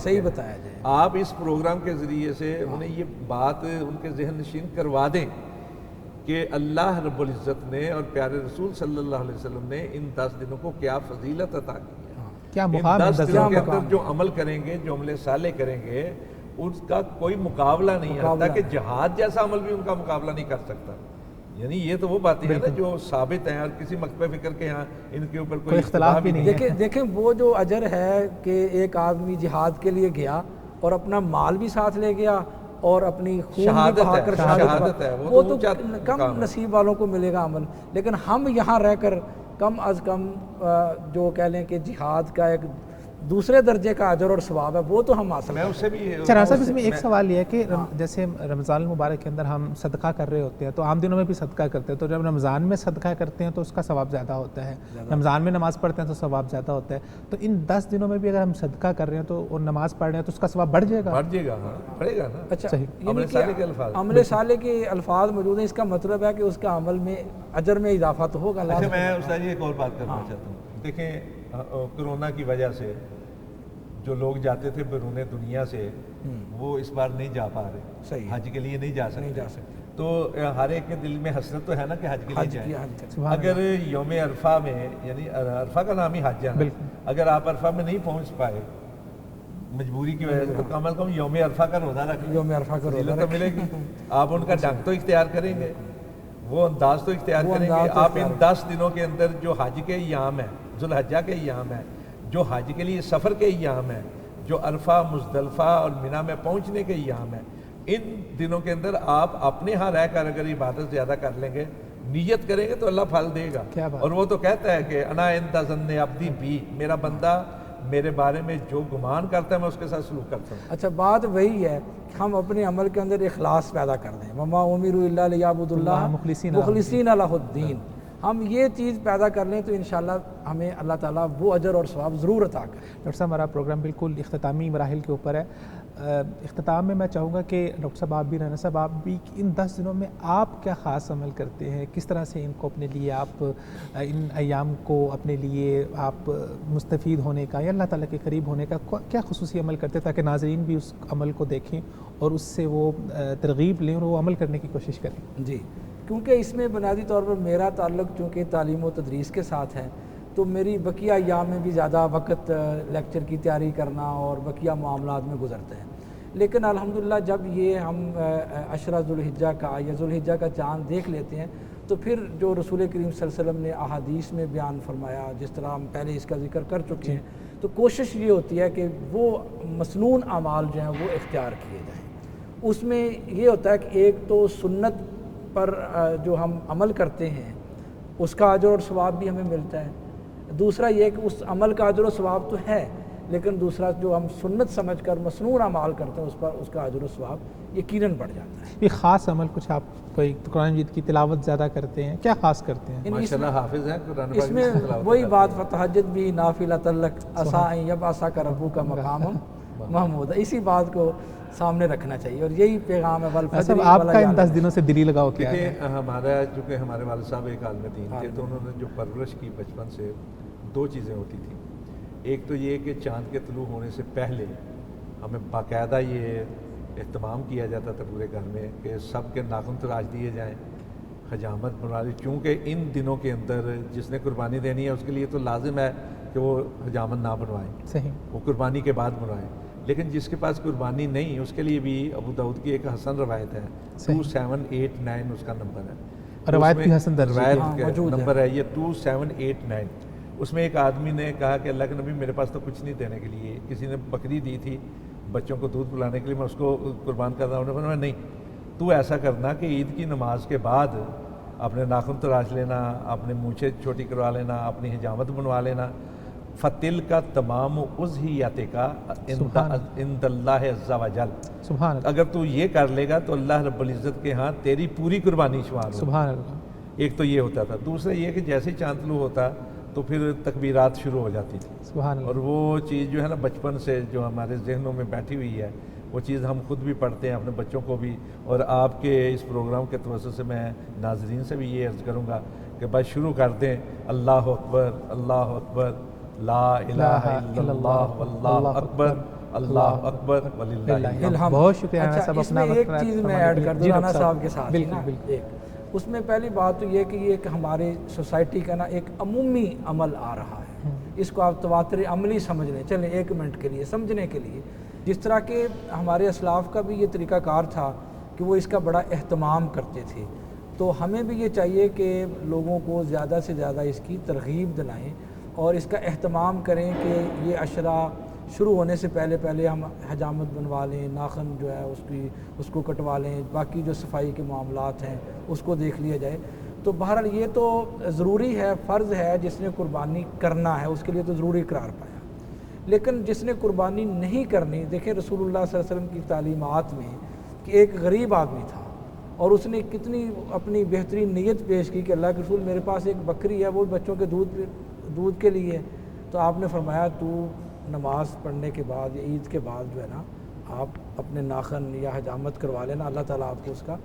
صحیح بتایا جائے. آپ اس پروگرام کے ذریعے سے انہیں یہ بات ان کے ذہن نشین کروا دیں کہ اللہ رب العزت نے اور پیارے رسول صلی اللہ علیہ وسلم نے ان 10 دنوں کو کیا فضیلت عطا کی ہے. کیا ان 10 دنوں کے اندر جو عمل کریں گے، جو عمل صالح کریں گے، اس کا کوئی مقابلہ نہیں ہے. حتیٰ کہ جہاد جیسا عمل بھی ان کا مقابلہ نہیں کر سکتا. یعنی یہ تو وہ باتیں ہیں نا جو ثابت ہیں اور کسی مکتب فکر کے یہاں ان کے اوپر کوئی اختلاف بھی نہیں ہے. دیکھیں وہ جو اجر ہے کہ ایک آدمی جہاد کے لیے گیا اور اپنا مال بھی ساتھ لے گیا اور اپنی خون بھی بہا کر شہادت ہے، وہ تو کم نصیب والوں کو ملے گا عمل. لیکن ہم یہاں رہ کر کم از کم جو کہہ لیں کہ جہاد کا ایک دوسرے درجے کا اجر اور ثواب ہے وہ تو ہم حاصل میں اس سے بھی. چرا صاحب اس میں ایک سوال یہ ہے کہ جیسے رمضان المبارک کے اندر ہم صدقہ کر رہے ہوتے ہیں تو عام دنوں میں بھی صدقہ کرتے ہیں، تو جب رمضان میں صدقہ کرتے ہیں تو اس کا ثواب زیادہ ہوتا ہے، رمضان میں نماز پڑھتے ہیں تو ثواب زیادہ ہوتا ہے. تو ان 10 دنوں میں بھی اگر ہم صدقہ کر رہے ہیں تو اور نماز پڑھ رہے ہیں تو اس کا ثواب بڑھ جائے گا؟ بڑھ جائے گا، بڑھے گا نا. اچھا، عمل صالح کے الفاظ موجود ہیں، اس کا مطلب ہے کہ اس کا عمل میں اجر میں اضافہ تو ہوگا. اچھا میں استاد جی ایک اور بات کرنا چاہتا ہوں. دیکھیں کرونا کی وجہ سے جو لوگ جاتے تھے بیرون دنیا سے وہ اس بار نہیں جا پا رہے، حج کے لیے نہیں جا سکتے. تو ہر ایک کے دل میں حسرت تو ہے نا کہ حج کے لیے جائیں. اگر یوم عرفہ میں، یعنی عرفہ کا نام ہی حج ہے، اگر آپ عرفہ میں نہیں پہنچ پائے مجبوری کی وجہ سے تو کم از کم یوم عرفہ کا روزہ رکھیں، یوم عرفہ کا روزہ تو ملے گی. آپ ان کا ڈھنگ تو اختیار کریں گے، وہ انداز تو اختیار کریں گے. آپ ان 10 دنوں کے اندر جو حج کے ایام ہیں، ذوالحجہ کے ایام ہیں، جو حج کے لیے سفر کے ایام ہیں، جو عرفہ مزدلفہ اور منی میں پہنچنے کے ایام ہیں، ان دنوں کے اندر آپ اپنے ہاں رہ کر اگر عبادت زیادہ کر لیں گے، نیت کریں گے تو اللہ پھل دے گا. اور وہ تو کہتا ہے کہ انا عند ظن عبدی بی، میرا بندہ میرے بارے میں جو گمان کرتا ہے میں اس کے ساتھ سلوک کرتا ہوں. اچھا بات وہی ہے کہ ہم اپنے عمل کے اندر اخلاص پیدا کر دیں. وما امروا الا لیعبدوا اللہ مخلصین لہ الدین. ہم یہ چیز پیدا کر لیں تو انشاءاللہ ہمیں اللہ تعالیٰ وہ اجر اور ثواب ضرور عطا کرے. ڈاکٹر صاحب ہمارا پروگرام بالکل اختتامی مراحل کے اوپر ہے. اختتام میں میں چاہوں گا کہ ڈاکٹر صاحب آپ بھی، رانا صاحب آپ بھی، ان 10 دنوں میں آپ کیا خاص عمل کرتے ہیں؟ کس طرح سے ان کو اپنے لیے آپ ان ایام کو اپنے لیے آپ مستفید ہونے کا یا اللہ تعالیٰ کے قریب ہونے کا کیا خصوصی عمل کرتے ہیں تاکہ ناظرین بھی اس عمل کو دیکھیں اور اس سے وہ ترغیب لیں اور وہ عمل کرنے کی کوشش کریں؟ جی، کیونکہ اس میں بنیادی طور پر میرا تعلق چونکہ تعلیم و تدریس کے ساتھ ہے تو میری بقیہ ایام میں بھی زیادہ وقت لیکچر کی تیاری کرنا اور بقیہ معاملات میں گزرتے ہیں. لیکن الحمدللہ جب یہ ہم عشرہ ذوالحجہ کا یا ذوالحجہ کا چاند دیکھ لیتے ہیں تو پھر جو رسول کریم صلی اللہ علیہ وسلم نے احادیث میں بیان فرمایا، جس طرح ہم پہلے اس کا ذکر کر چکے ہیں، تو کوشش یہ ہوتی ہے کہ وہ مسنون اعمال جو ہیں وہ اختیار کیے جائیں. اس میں یہ ہوتا ہے کہ ایک تو سنت پر جو ہم عمل کرتے ہیں اس کا اجر اور ثواب بھی ہمیں ملتا ہے. دوسرا یہ کہ اس عمل کا اجر و ثواب تو ہے، لیکن دوسرا جو ہم سنت سمجھ کر مسنون اعمال کرتے ہیں اس پر اس کا اجر و ثواب یقیناً بڑھ جاتا ہے. یہ خاص عمل کچھ آپ کوئی قرآن مجید کی تلاوت زیادہ کرتے ہیں، کیا خاص کرتے ہیں؟ ماشاءاللہ حافظ ہیں قرآن اس میں وہی بات فتحجد بھی نافلۃ لک عسیٰ ان یبعثک ربک مقاما محمودا، اسی بات کو سامنے رکھنا چاہیے اور یہی پیغام ہے. والفجر آپ کا ان 10 دنوں سے دلی لگاؤ کیا ہے؟ ہمارا چونکہ ہمارے والد صاحب ایک عالم دین تھے تو انہوں نے جو پرورش کی بچپن سے 2 چیزیں ہوتی تھیں. ایک تو یہ کہ چاند کے طلوع ہونے سے پہلے ہمیں باقاعدہ یہ اہتمام کیا جاتا تھا پورے گھر میں کہ سب کے ناخن تراش دیے جائیں، حجامت بنوا لی، چونکہ ان دنوں کے اندر جس نے قربانی دینی ہے اس کے لیے تو لازم ہے کہ وہ حجامت نہ بنوائیں، صحیح، وہ قربانی کے بعد بنوائیں. لیکن جس کے پاس قربانی نہیں اس کے لیے بھی ابو داؤد کی ایک حسن روایت ہے، 2789 اس کا نمبر ہے، روایت بھی حسن درجے روایت کا نمبر ہے یہ 2789. اس میں ایک آدمی نے کہا کہ اللہ کے نبی میرے پاس تو کچھ نہیں دینے کے لیے، کسی نے بکری دی تھی بچوں کو دودھ پلانے کے لیے، میں اس کو قربان کر رہا ہوں. انہوں نے نہیں، تو ایسا کرنا کہ عید کی نماز کے بعد اپنے ناخن تراش لینا، اپنے مونچھیں چھوٹی کروا لینا، اپنی حجامت بنوا لینا. فتل کا تمام اضحیت کا عند اللہ عز و جل، سبحان اللہ، اگر تو یہ کر لے گا تو اللہ رب العزت کے ہاں تیری پوری قربانی شمار ہو. سبحان اللہ. ایک تو یہ ہوتا تھا. دوسرا یہ کہ جیسے چاند طلوع ہوتا تو پھر تکبیرات شروع ہو جاتی تھی. سبحان اللہ. اور وہ چیز جو ہے نا بچپن سے جو ہمارے ذہنوں میں بیٹھی ہوئی ہے وہ چیز ہم خود بھی پڑھتے ہیں اپنے بچوں کو بھی. اور آپ کے اس پروگرام کے توسط سے میں ناظرین سے بھی یہ عرض کروں گا کہ بس شروع کر دیں اللہ اکبر اللہ اکبر لا الہ الا اللہ واللہ اکبر اللہ اکبر وللہ الحمد. بہت شکریہ رانا صاحب. اس میں ایک چیز میں ایڈ کر دوں رانا صاحب کے ساتھ. بالکل. اس میں پہلی بات تو یہ کہ یہ کہ ہمارے سوسائٹی کا نا ایک عمومی عمل آ رہا ہے، اس کو آپ تواتر عملی سمجھ لیں. چلیں 1 منٹ کے لیے سمجھنے کے لیے، جس طرح کہ ہمارے اسلاف کا بھی یہ طریقہ کار تھا کہ وہ اس کا بڑا اہتمام کرتے تھے. تو ہمیں بھی یہ چاہیے کہ لوگوں کو زیادہ سے زیادہ اس کی ترغیب دلائیں اور اس کا اہتمام کریں کہ یہ عشرہ شروع ہونے سے پہلے ہم حجامت بنوا لیں، ناخن جو ہے اس کو کٹوا لیں، باقی جو صفائی کے معاملات ہیں اس کو دیکھ لیا جائے۔ تو بہرحال یہ تو ضروری ہے، فرض ہے، جس نے قربانی کرنا ہے اس کے لیے تو ضروری قرار پایا۔ لیکن جس نے قربانی نہیں کرنی، دیکھیں رسول اللہ صلی اللہ علیہ وسلم کی تعلیمات میں کہ ایک غریب آدمی تھا اور اس نے کتنی اپنی بہترین نیت پیش کی کہ اللہ کے رسول میرے پاس ایک بکری ہے، وہ بچوں کے دودھ کے لیے، تو آپ نے فرمایا تو نماز پڑھنے کے بعد یا عید کے بعد جو ہے نا آپ اپنے ناخن یا حجامت کروا لینا، اللہ تعالیٰ آپ کو اس کا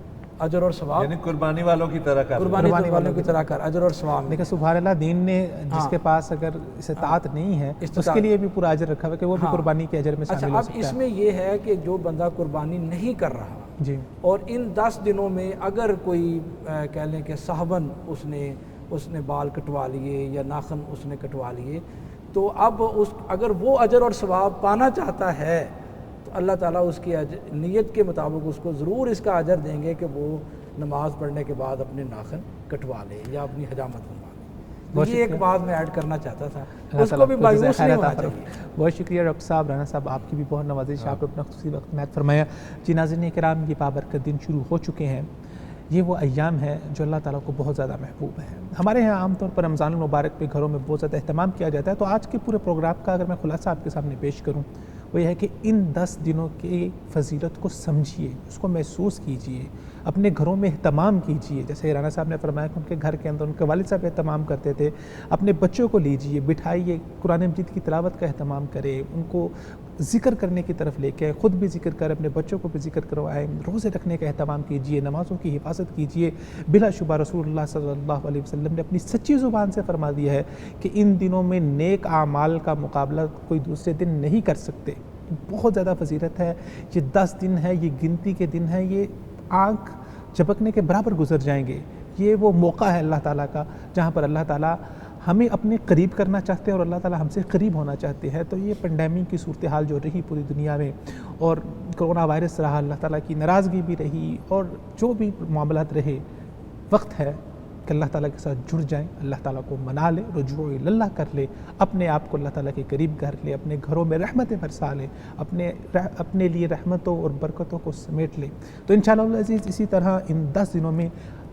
اجر اور ثواب، یعنی قربانی والوں کی طرح کر، قربانی والوں کی طرح کر، اجر اور ثواب۔ لیکن سبحان اللہ، دین نے جس کے پاس اگر استطاعت نہیں ہے اس کے لیے بھی پورا اجر رکھا ہوا کہ وہ بھی قربانی کے اجر میں شامل ہو سکتا ہے۔ اب اس میں یہ ہے کہ جو بندہ قربانی نہیں کر رہا جی، اور ان 10 دنوں میں اگر کوئی کہہ لیں کہ صاحباً اس نے بال کٹوا لیے یا ناخن اس نے کٹوا لیے، تو اب اگر وہ اجر اور ثواب پانا چاہتا ہے تو اللہ تعالیٰ اس کی نیت کے مطابق اس کو ضرور اس کا اجر دیں گے کہ وہ نماز پڑھنے کے بعد اپنے ناخن کٹوا لے یا اپنی حجامت بنوا لے۔ یہ ایک بات میں ایڈ کرنا چاہتا تھا، اس کو بھی مایوس نہیں ہونا چاہیے۔ بہت شکریہ ڈاکٹر صاحب، رانا صاحب، آپ کی بھی بہت نوازش، آپ نے اپنا خصوصی وقت میں فرمایا۔ جی ناظرین کرام، یہ بابرکت دن شروع ہو چکے ہیں، یہ وہ ایام ہے جو اللہ تعالیٰ کو بہت زیادہ محبوب ہے۔ ہمارے یہاں عام طور پر رمضان المبارک پہ گھروں میں بہت زیادہ اہتمام کیا جاتا ہے، تو آج کے پورے پروگرام کا اگر میں خلاصہ آپ کے سامنے پیش کروں، وہ یہ ہے کہ ان 10 دنوں کی فضیلت کو سمجھیے، اس کو محسوس کیجئے، اپنے گھروں میں اہتمام کیجئے۔ جیسے رانا صاحب نے فرمایا کہ ان کے گھر کے اندر ان کے والد صاحب اہتمام کرتے تھے، اپنے بچوں کو لیجئے، بٹھائیے، قرآن مجید کی تلاوت کا اہتمام کریں، ان کو ذکر کرنے کی طرف لے کے، خود بھی ذکر کریں، اپنے بچوں کو بھی ذکر کروائیں، روزے رکھنے کا اہتمام کیجئے، نمازوں کی حفاظت کیجئے۔ بلا شبہ رسول اللہ صلی اللہ علیہ وسلم نے اپنی سچی زبان سے فرما دیا ہے کہ ان دنوں میں نیک اعمال کا مقابلہ کوئی دوسرے دن نہیں کر سکتے۔ بہت زیادہ فضیلت ہے، یہ 10 دن ہے، یہ گنتی کے دن ہیں، یہ آنکھ جھپکنے کے برابر گزر جائیں گے۔ یہ وہ موقع ہے اللہ تعالیٰ کا جہاں پر اللہ تعالیٰ ہمیں اپنے قریب کرنا چاہتے ہیں اور اللہ تعالیٰ ہم سے قریب ہونا چاہتے ہیں۔ تو یہ پینڈیمک کی صورتحال جو رہی پوری دنیا میں، اور کرونا وائرس رہا، اللہ تعالیٰ کی ناراضگی بھی رہی، اور جو بھی معاملات رہے، وقت ہے کہ اللہ تعالیٰ کے ساتھ جڑ جائیں، اللہ تعالیٰ کو منا لے، رجوع اللہ کر لے، اپنے آپ کو اللہ تعالیٰ کے قریب کر لے، اپنے گھروں میں رحمتیں برسا لے، اپنے لیے رحمتوں اور برکتوں کو سمیٹ لے۔ تو انشاءاللہ العزیز اسی طرح ان 10 دنوں میں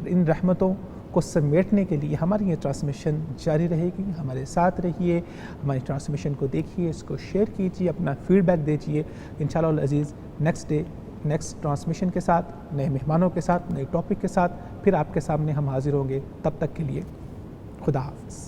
ان رحمتوں کو سمیٹنے کے لیے ہماری یہ ٹرانسمیشن جاری رہے گی۔ ہمارے ساتھ رہیے، ہماری ٹرانسمیشن کو دیکھیے، اس کو شیئر کیجیے، اپنا فیڈ بیک دیجیے۔ انشاءاللہ العزیز نیکسٹ ٹرانسمیشن کے ساتھ، نئے مہمانوں کے ساتھ، نئے ٹاپک کے ساتھ پھر آپ کے سامنے ہم حاضر ہوں گے۔ تب تک کے لیے خدا حافظ۔